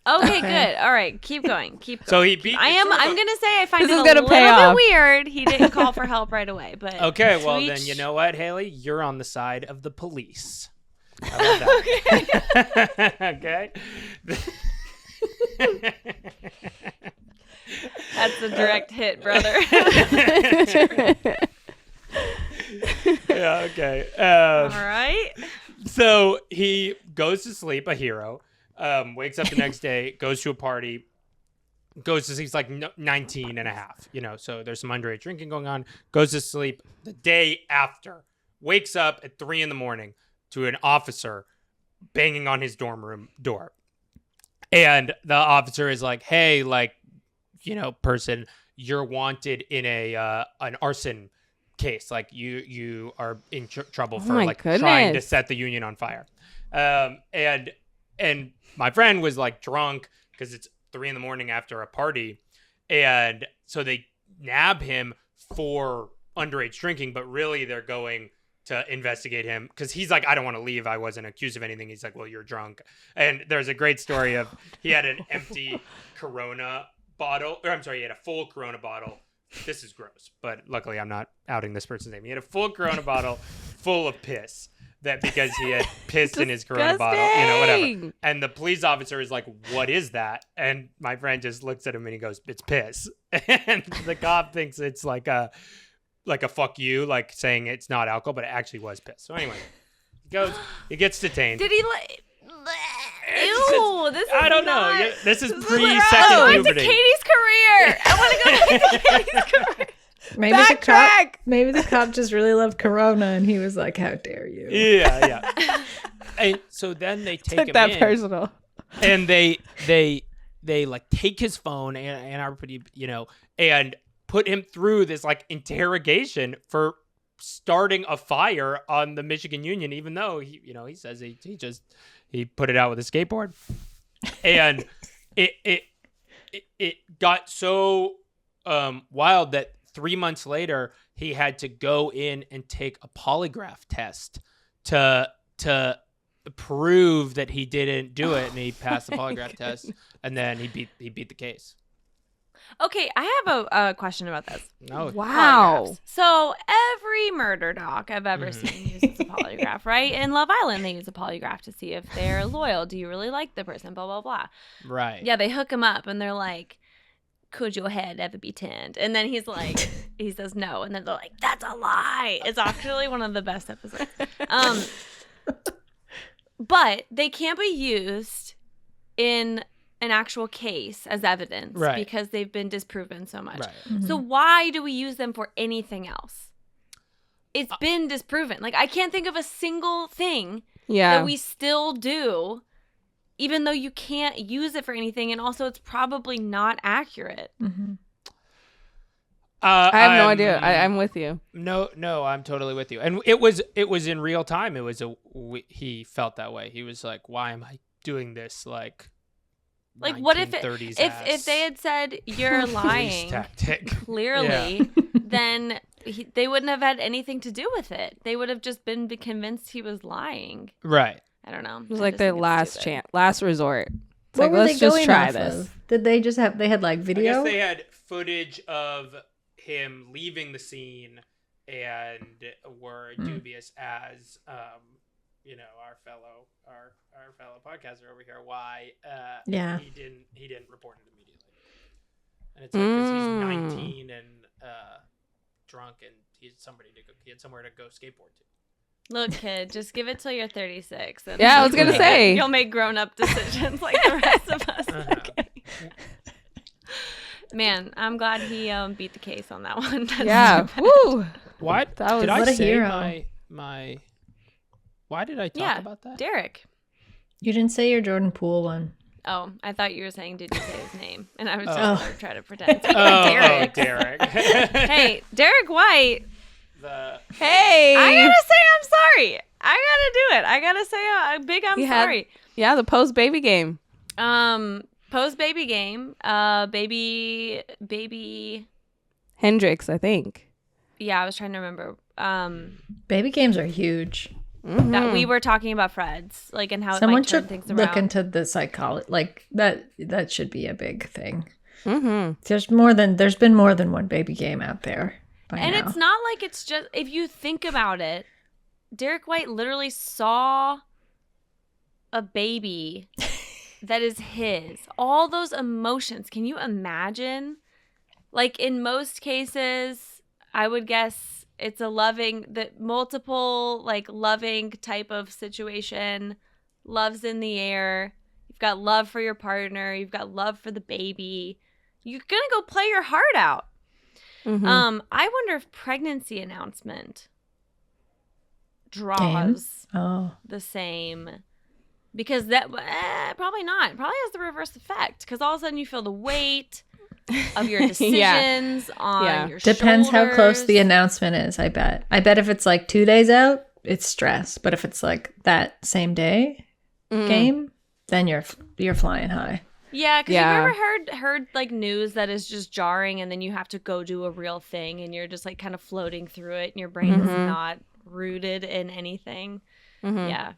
Okay, good. All right, keep going. So he beat. I'm gonna say I find This it is a gonna little pay bit off. weird. He didn't call for help right away, but Okay, well to then each- you know what, Haley, you're on the side of the police. How about that? Okay. That's a direct hit, brother. Yeah. Okay. All right. So he goes to sleep, a hero. Wakes up the next day, goes to a party. He's like 19 and a half, so there's some underage drinking going on. Goes to sleep the day after. Wakes up at 3 a.m. to an officer banging on his dorm room door. And the officer is like, hey, person, you're wanted in an arson case. Like you are in trouble for my trying to goodness. set the union on fire. And my friend was like drunk because it's 3 a.m. after a party. And so they nab him for underage drinking, but really they're going to investigate him because he's like, I don't want to leave. I wasn't accused of anything. He's like, well, you're drunk. And there's a great story of he had an empty Corona bottle, or I'm sorry, he had a full Corona bottle. This is gross, but luckily I'm not outing this person's name. He had a full Corona bottle full of piss. That because he had pissed in his Corona bottle, whatever. Disgusting. And the police officer is like, what is that? And my friend just looks at him and he goes, it's piss. And the cop thinks it's like a fuck you, like saying it's not alcohol, but it actually was piss. So anyway, he gets detained. Did he Ew, this is I don't not... know. This is This pre-second Oh, it's puberty. Katie's career. I want to go back to Katie's career. Maybe Backtrack. maybe the cop just really loved Corona and he was like, how dare you? Yeah. And so then they take Took him that in. personal. And they like take his phone and put him through this like interrogation for starting a fire on the Michigan Union, even though he says he put it out with a skateboard. And it got so wild that 3 months later, he had to go in and take a polygraph test to prove that he didn't do it, and he passed the polygraph test, and then he beat the case. Okay, I have a question about this. No, Wow. Polygraphs. So every murder doc I've ever seen uses a polygraph, right? In Love Island, they use a polygraph to see if they're loyal. Do you really like the person? Blah, blah, blah. right? Yeah, they hook him up and they're like, could your head ever be tanned? And then he's like, he says no. And then they're like, that's a lie. It's actually one of the best episodes. But they can't be used in an actual case as evidence Right. because they've been disproven so much. Right. So why do we use them for anything else? It's been disproven. Like, I can't think of a single thing Yeah. that we still do, even though you can't use it for anything. And also, it's probably not accurate. I have no idea. I'm with you. No, I'm totally with you. And it was in real time. It was he felt that way. He was like, "Why am I doing this?" Like What if 1930s if they had said you're lying tactic clearly, then they wouldn't have had anything to do with it. They would have just been convinced he was lying. Right. I don't know. It was like their last chance, last resort. It's What like, were let's they just going try off this. of? Did they just have? They had like I video. guess they had footage of him leaving the scene and were dubious as our fellow podcaster over here why Yeah. he didn't report it immediately. And it's like because he's 19 and drunk and he had somewhere to go skateboard to. Look, kid, just give it till you're 36. And Yeah, I was gonna say. you'll make grown-up decisions like the rest of us. Okay. Man, I'm glad he beat the case on that one. That's Yeah. so bad. Woo. What? That was- Did I What a say hero. my why did I talk about that? Derek. You didn't say your Jordan Poole one. Oh, I thought you were saying, did you say his name? And I was just Oh. going to try to pretend. Speaking Oh, of Derek. Derek. Hey, Derek White. Hey. I got to say I'm sorry. I got to do it. I got to say a big I'm He had- sorry. Yeah, the post baby game. Post baby game. Baby. Hendrix, I think. Yeah, I was trying to remember. Baby games are huge. That we were talking about Fred's, like, and how Someone it might turn should things look around. into the psychology. Like that should be a big thing. Mm-hmm. There's been more than one baby game out there by And now. it's not like it's just, if you think about it, Derek White literally saw a baby that is his. All those emotions. Can you imagine? Like, in most cases, I would guess it's a loving type of situation. Love's in the air. You've got love for your partner. You've got love for the baby. You're going to go play your heart out. Mm-hmm. I wonder if pregnancy announcement draws the same, because that probably not. It probably has the reverse effect, because all of a sudden you feel the weight of your decisions on your Depends how close the shoulders. announcement is. I bet if it's like 2 days out, it's stress. But if it's like that same day game, then you're flying high. Yeah, because Yeah. you've ever heard like news that is just jarring, and then you have to go do a real thing, and you're just like kind of floating through it, and your brain is not rooted in anything. Yeah.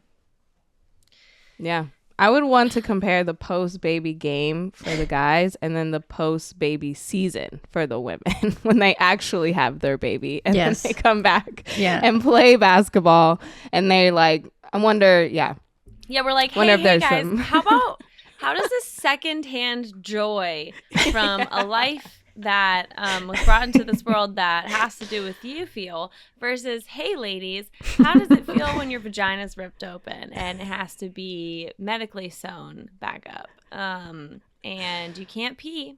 Yeah. I would want to compare the post baby game for the guys and then the post baby season for the women when they actually have their baby and Yes. then they come back Yeah. and play basketball and they like, I wonder, yeah. Yeah, we're like, Wonder hey, if there's guys, some- how does this secondhand joy from a life that was brought into this world that has to do with you feel versus, hey, ladies, how does it feel when your vagina's ripped open and it has to be medically sewn back up? And you can't pee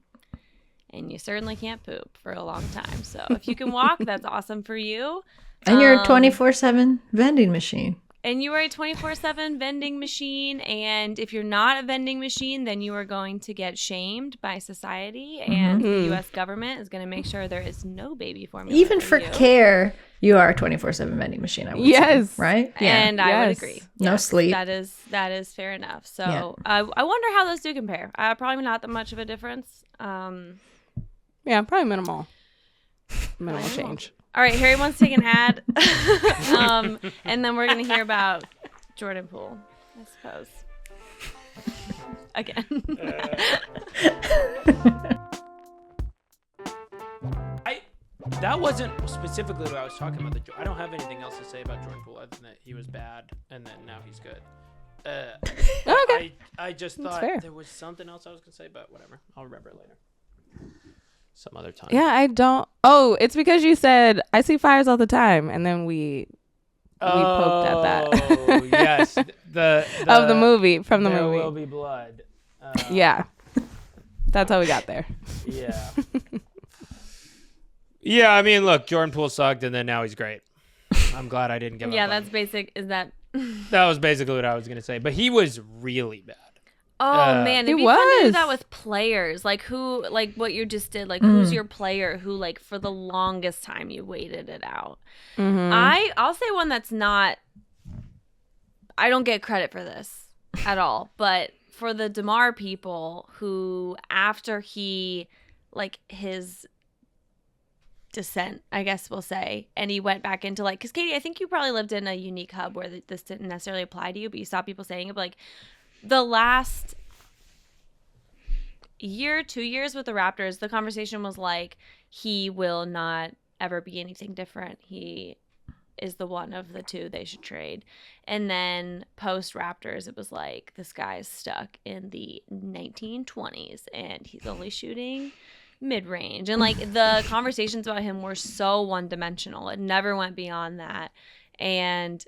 and you certainly can't poop for a long time. So if you can walk, that's awesome for you. And you're a 24/7 vending machine. And you are a 24/7 vending machine. And if you're not a vending machine, then you are going to get shamed by society. And the U.S. government is going to make sure there is no baby formula. Even for you. care, you are a 24/7 vending machine. I would Yes. say, right? Yeah. And I would Yes. agree. No sleep. That is fair enough. So Yeah. I wonder how those do compare. Probably not that much of a difference. Yeah, probably minimal. minimal change. All right, Harry wants to take an ad, and then we're gonna hear about Jordan Poole, I suppose. Again. That wasn't specifically what I was talking about. I don't have anything else to say about Jordan Poole other than that he was bad and then now he's good. Okay. I just That's thought fair. there was something else I was gonna say, but whatever. I'll remember it later. Some other time. Yeah, I don't. Oh, it's because you said I see fires all the time, and then we poked at that. Oh yes, the of the movie from the There movie. Will Be Blood. Yeah, that's how we got there. Yeah. Yeah, I mean, look, Jordan Poole sucked, and then now he's great. I'm glad I didn't give up. Yeah, on that's him. basic. Is that? That was basically what I was gonna say. But he was really bad. Oh man, it'd He be fun to do was. that with players, like who, like what you just did. Like who's your player who, like for the longest time you waited it out. I'll say one that's not. I don't get credit for this at all, but for the DeMar people who, after he, like his descent, I guess we'll say, and he went back into like, because Katie, I think you probably lived in a unique hub where this didn't necessarily apply to you, but you saw people saying it, but like the last year, 2 years with the Raptors, the conversation was like, he will not ever be anything different. He is the one of the two they should trade. And then post Raptors, it was like, this guy is stuck in the 1920s and he's only shooting mid-range. And like the conversations about him were so one-dimensional. It never went beyond that. And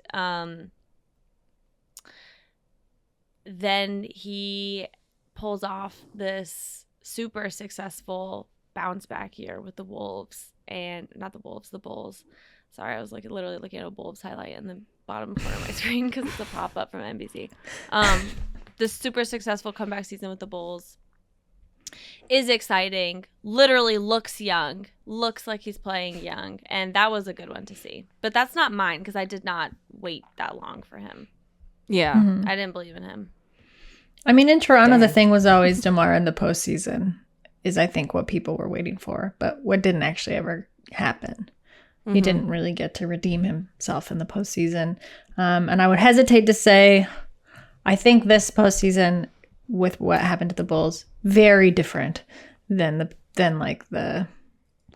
then he pulls off this super successful bounce back year with the Wolves, and not the Wolves, the Bulls. Sorry, I was like literally looking at a Wolves highlight in the bottom corner of my screen because it's a pop-up from NBC. The super successful comeback season with the Bulls is exciting, literally looks young, looks like he's playing young, and that was a good one to see. But that's not mine because I did not wait that long for him. Yeah. I didn't believe in him. I mean, in Toronto, the thing was always DeMar in the postseason is, I think, what people were waiting for, but what didn't actually ever happen. He didn't really get to redeem himself in the postseason. And I would hesitate to say, I think this postseason with what happened to the Bulls, very different than like the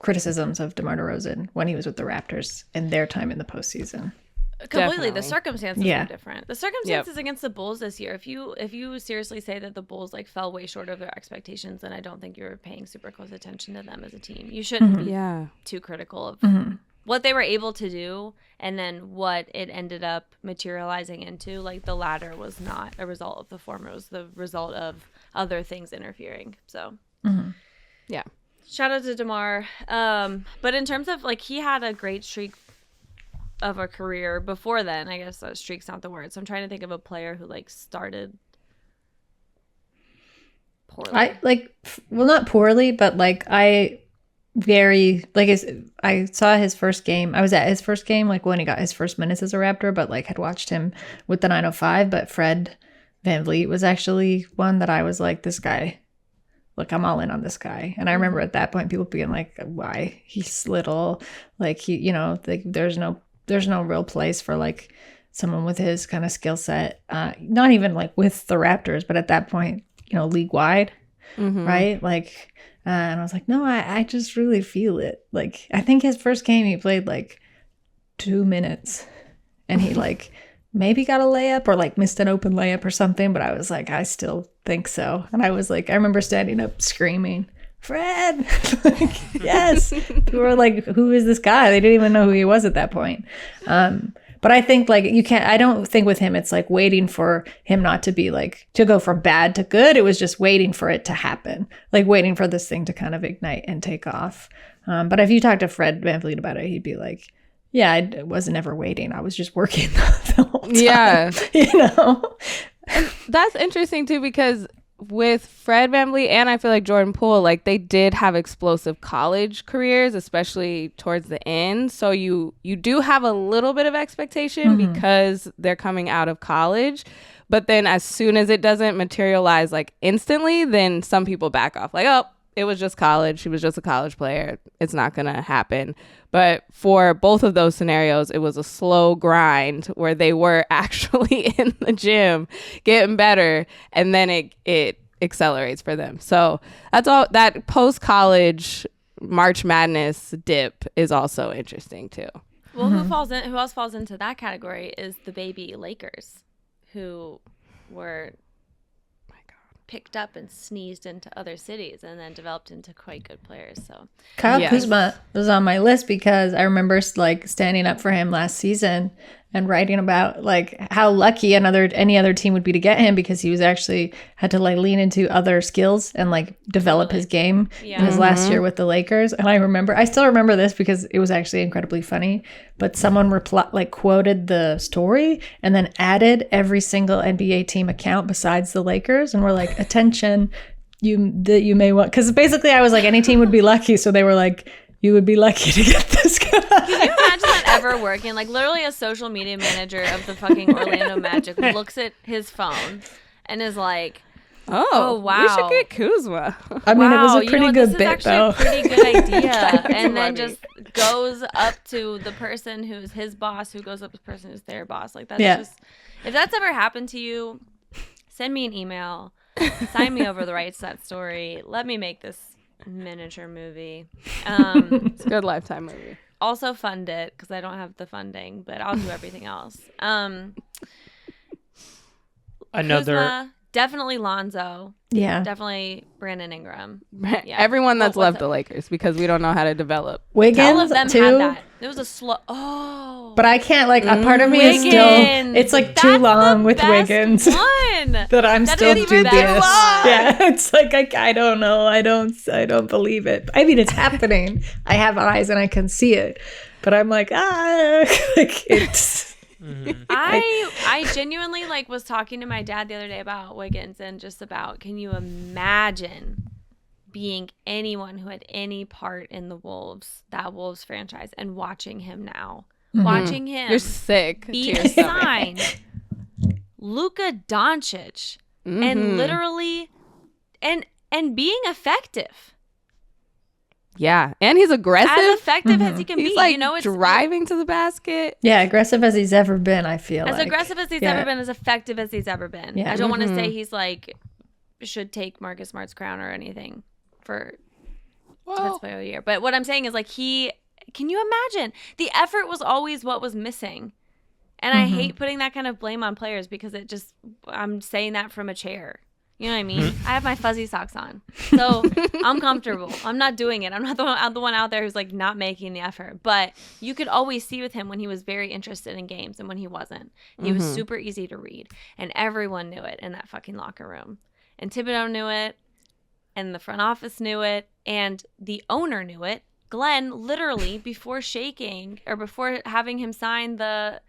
criticisms of DeMar DeRozan when he was with the Raptors and their time in the postseason. Completely. The Definitely. circumstances Yeah. were different. The circumstances against the Bulls this year, if you seriously say that the Bulls like fell way short of their expectations, then I don't think you're paying super close attention to them as a team. You shouldn't be Yeah. too critical of what they were able to do and then what it ended up materializing into. Like the latter was not a result of the former, it was the result of other things interfering. So Yeah. shout out to DeMar. But in terms of like, he had a great streak of a career before then. I guess streak's not the word. So I'm trying to think of a player who like started poorly. Not poorly, but like I saw his first game. I was at his first game, like when he got his first minutes as a Raptor, but like had watched him with the 905. But Fred VanVleet was actually one that I was like, this guy, look, I'm all in on this guy. And I remember at that point people being like, why? He's little, like he, you know, like there's no real place for like someone with his kind of skill set. Not even like with the Raptors, but at that point, you know, league wide, right? Like, and I was like, no, I just really feel it. Like, I think his first game he played like 2 minutes, and he like maybe got a layup or like missed an open layup or something. But I was like, I still think so. And I was like, I remember standing up screaming, Fred, like, yes. People were like, who is this guy? They didn't even know who he was at that point. But I think like I don't think with him, it's like waiting for him not to be like, to go from bad to good. It was just waiting for it to happen, like waiting for this thing to kind of ignite and take off. But if you talk to Fred VanVleet about it, he'd be like, yeah, I wasn't ever waiting. I was just working the whole time. Yeah. You know? That's interesting too, because with Fred VanVleet and I feel like Jordan Poole, like they did have explosive college careers, especially towards the end. So you do have a little bit of expectation because they're coming out of college. But then as soon as it doesn't materialize like instantly, then some people back off like, oh, it was just college. He was just a college player. It's not going to happen. But for both of those scenarios, it was a slow grind where they were actually in the gym getting better. And then it accelerates for them. So that's all. That post-college March Madness dip is also interesting too. Well, who else falls into that category is the baby Lakers, who were picked up and sneezed into other cities and then developed into quite good players. So Kyle Kuzma was on my list because I remember like standing up for him last season and writing about like how lucky any other team would be to get him, because he was actually had to like lean into other skills and like develop his game in his last year with the Lakers. And I still remember this because it was actually incredibly funny, but someone quoted the story and then added every single NBA team account besides the Lakers, and were like, attention, you may want, because basically I was like, any team would be lucky, so they were like, you would be lucky to get this guy. can you imagine that ever working? Like literally a social media manager of the fucking Orlando Magic looks at his phone and is like, oh wow, we should get Kuzma. I mean, it was a pretty good bit, this is though. actually a pretty good idea. And then just goes up to the person who's his boss, who goes up to the person who's their boss. Like that's just, if that's ever happened to you, send me an email, sign me over the rights to that story. Let me make this miniature movie. It's a good Lifetime movie. Also fund it, because I don't have the funding, but I'll do everything else. Kuzma, definitely Lonzo. Yeah. Definitely Brandon Ingram. Yeah. Everyone that's left the Lakers, because we don't know how to develop. Wiggins, all of them too. had that. It was a slow. Oh. But I can't, like, a part of me is still, it's like too long with Wiggins. That I'm still dubious. Yeah, it's like I don't know. I don't believe it. I mean, it's happening. I have eyes and I can see it, but I'm like, like it's. I genuinely like was talking to my dad the other day about Wiggins, and just about, can you imagine being anyone who had any part in the Wolves franchise, and watching him now, watching him, you're sick, be signed Luka Doncic, and literally and being effective. Yeah, and he's aggressive. As effective as he can he's be. Like, you know, it's driving to the basket. Yeah, aggressive as he's ever been, I feel as like. aggressive as he's ever been, as effective as he's ever been. Yeah. I don't want to say he's like should take Marcus Smart's crown or anything for Defensive Player of the Year. But what I'm saying is, like, can you imagine? The effort was always what was missing. And I hate putting that kind of blame on players, because I'm saying that from a chair. You know what I mean? I have my fuzzy socks on, so I'm comfortable. I'm not doing it. I'm not the one out there who's like not making the effort. But you could always see with him when he was very interested in games and when he wasn't. He was super easy to read, and everyone knew it in that fucking locker room. And Thibodeau knew it, and the front office knew it, and the owner knew it. Glenn, literally, before having him sign the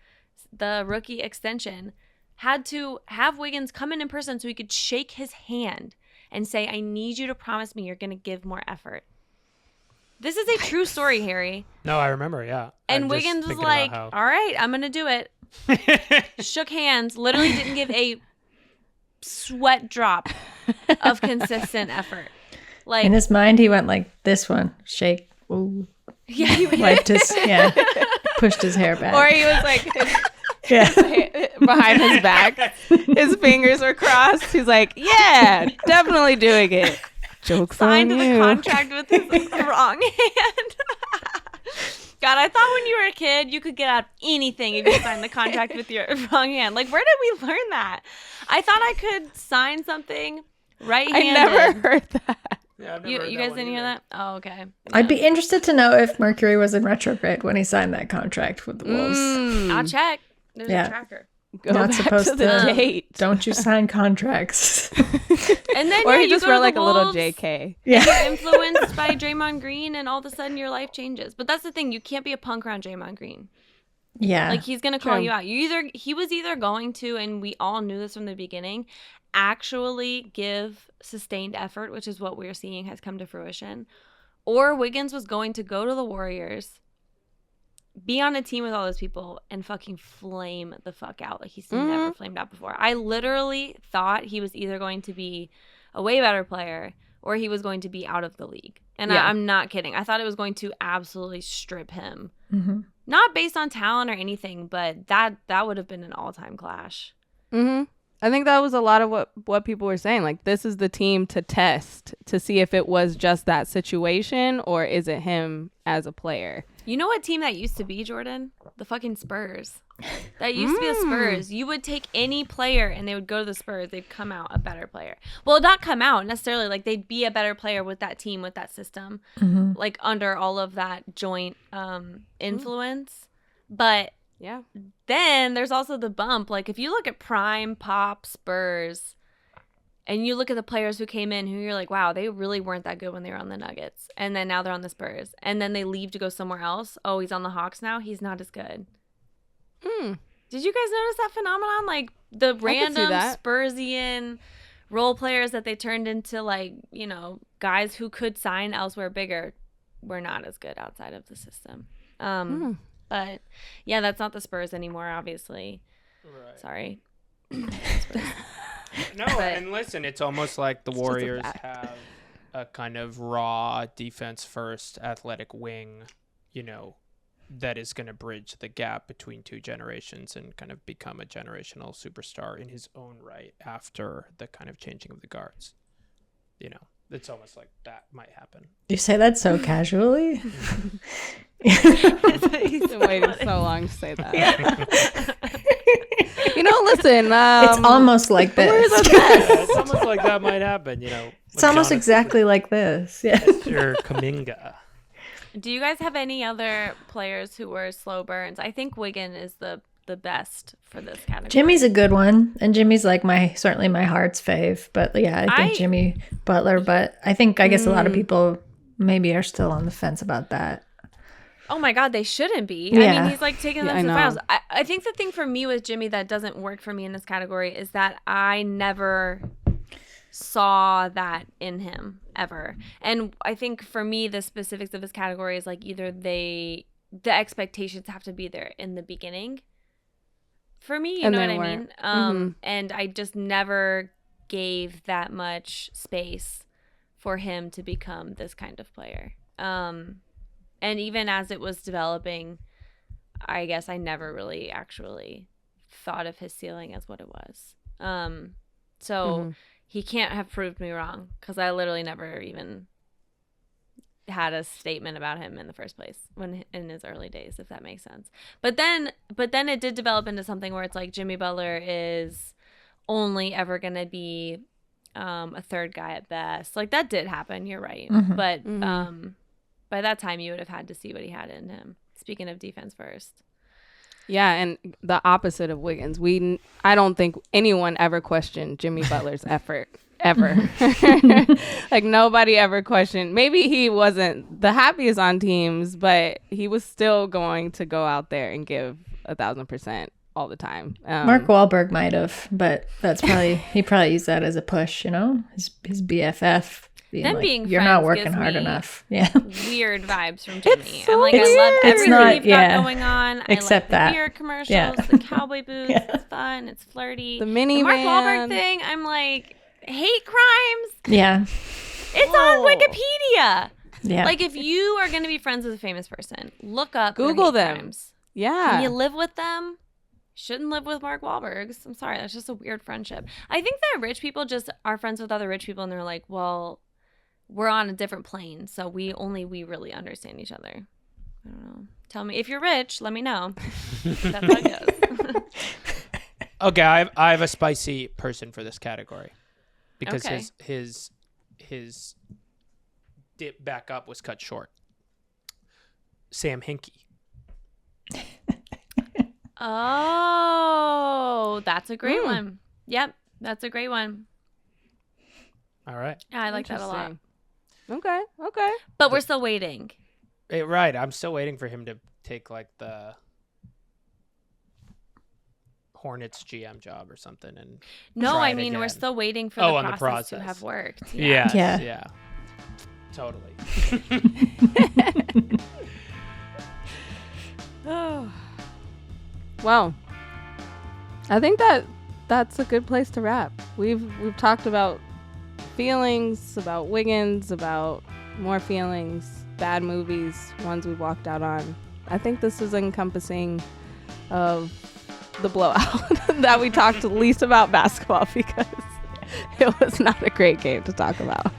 rookie extension, had to have Wiggins come in person so he could shake his hand and say, I need you to promise me you're going to give more effort. This is a true story, Harry. No, I remember, yeah. And Wiggins was like, all right, I'm going to do it. Shook hands, literally didn't give a sweat drop of consistent effort. Like, in his mind, he went like this one, shake, ooh. Yeah, he wiped his, pushed his hair back. Or he was like... behind his back, his fingers were crossed. He's like, yeah, definitely doing it. Joke's signed on the you. contract with his wrong hand. God, I thought when you were a kid you could get out of anything if you signed the contract with your wrong hand. Like, where did we learn that? I thought I could sign something right-handed. I never heard that. Yeah, you guys didn't hear that? Oh, okay. I'd be interested to know if Mercury was in retrograde when he signed that contract with the Wolves. I'll check. There's a tracker. Go Not back supposed to the date. Don't you sign contracts? And then or you he just go to wrote like the a little Wolves, JK. Yeah. You're influenced by Draymond Green, and all of a sudden your life changes. But that's the thing, you can't be a punk around Draymond Green. Yeah. Like, he's gonna call you out. He was either going to, and we all knew this from the beginning, actually give sustained effort, which is what we're seeing has come to fruition, or Wiggins was going to go to the Warriors, be on a team with all those people, and fucking flame the fuck out like he's never flamed out before. I literally thought he was either going to be a way better player or he was going to be out of the league. And Yeah. I'm not kidding. I thought it was going to absolutely strip him. Mm-hmm. Not based on talent or anything, but that would have been an all-time clash. Mm-hmm. I think that was a lot of what people were saying. Like, this is the team to test to see if it was just that situation or is it him as a player. You know what team that used to be, Jordan? The fucking Spurs. That used to be the Spurs. You would take any player and they would go to the Spurs. They'd come out a better player. Well, not come out necessarily. Like, they'd be a better player with that team, with that system, like under all of that joint influence. But Yeah. then there's also the bump. Like, if you look at prime pop Spurs and you look at the players who came in who you're like, wow, they really weren't that good when they were on the Nuggets. And then now they're on the Spurs. And then they leave to go somewhere else. Oh, he's on the Hawks now. He's not as good. Did you guys notice that phenomenon? Like, the random Spursian role players that they turned into, like, you know, guys who could sign elsewhere bigger were not as good outside of the system. But yeah, that's not the Spurs anymore, obviously. Right. Sorry. No, and listen, it's almost like the Warriors have a kind of raw defense first athletic wing, you know, that is going to bridge the gap between two generations and kind of become a generational superstar in his own right after the kind of changing of the guards. You know, it's almost like that might happen. You say that so casually. He's been waiting so long to say that. You know, listen. It's almost like this. Yeah, it's almost like that might happen, you know. It's almost exactly like this. Yeah. Mr. Kuminga. Do you guys have any other players who were slow burns? I think Wiggin is the best for this category. Jimmy's a good one, and Jimmy's like certainly my heart's fave. But yeah, I think Jimmy Butler. But I guess a lot of people maybe are still on the fence about that. Oh my God, they shouldn't be. Yeah. I mean, he's like taking them I to the know. finals. I think the thing for me with Jimmy that doesn't work for me in this category is that I never saw that in him ever. And I think for me, the specifics of this category is like either the expectations have to be there in the beginning for me, you And know they what I weren't. mean? And I just never gave that much space for him to become this kind of player. And even as it was developing, I guess I never really actually thought of his ceiling as what it was. So he can't have proved me wrong because I literally never even had a statement about him in the first place when in his early days, if that makes sense. But then it did develop into something where it's like Jimmy Butler is only ever going to be a third guy at best. Like, that did happen. You're right. But by that time, you would have had to see what he had in him. Speaking of defense first. Yeah, and the opposite of Wiggins. I don't think anyone ever questioned Jimmy Butler's effort, ever. Like, nobody ever questioned. Maybe he wasn't the happiest on teams, but he was still going to go out there and give 1,000% all the time. Mark Wahlberg might have, but he probably used that as a push, you know, his BFF. Them like, being you're not friends working gives hard me enough. Yeah. Weird vibes from Jimmy. so I'm like, weird. I love It's everything not- you've got yeah. going on. Except I like that. the beer commercials, Yeah. the cowboy boots. It's fun. It's flirty. The Mark Wahlberg minivan. thing, I'm like, hate crimes. Yeah. It's on Wikipedia. Yeah. Like, if you are going to be friends with a famous person, look up their Google hate them. crimes. Yeah. Can you live with them? Shouldn't live with Mark Wahlberg's. I'm sorry. That's just a weird friendship. I think that rich people just are friends with other rich people and they're like, well, we're on a different plane. So we really understand each other. I don't know. Tell me if you're rich, let me know. That's how it goes. Okay, I have a spicy person for this category because Okay. his dip back up was cut short. Sam Hinkie. Oh, that's a great one. Yep, that's a great one. All right. Yeah, I like that a lot. Okay. But we're still waiting. Right. I'm still waiting for him to take like the Hornets GM job or something. And No, try I it mean, we're again. still waiting for on the the process to process. have worked. Yes, Yeah. yeah. Totally. Well, I think that's a good place to wrap. We've talked about feelings, about Wiggins, about more feelings, bad movies, ones we walked out on. I think this is encompassing of the blowout that we talked least about basketball because it was not a great game to talk about.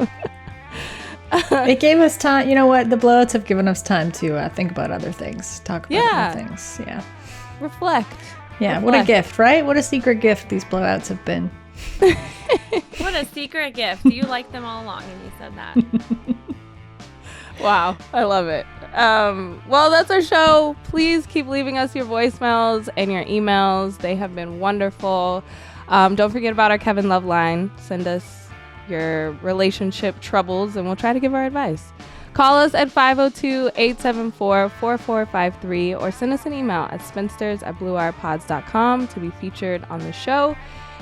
It gave us time. You know what? The blowouts have given us time to think about other things, talk about other things. Yeah. Reflect. Yeah. What a gift, right? What a secret gift these blowouts have been. What a secret gift. You liked them all along and you said that. Wow. I love it. Well, that's our show. Please keep leaving us your voicemails and your emails. They have been wonderful. Don't forget about our Kevin Love line. Send us your relationship troubles and we'll try to give our advice. Call us at 502-874-4453 or send us an email at spinsters@bluewirepods.com to be featured on the show.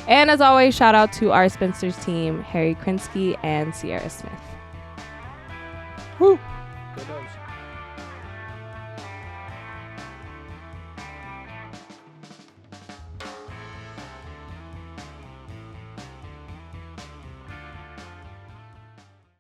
And as always, shout out to our Spinsters team, Harry Krinsky and Sierra Smith. Woo.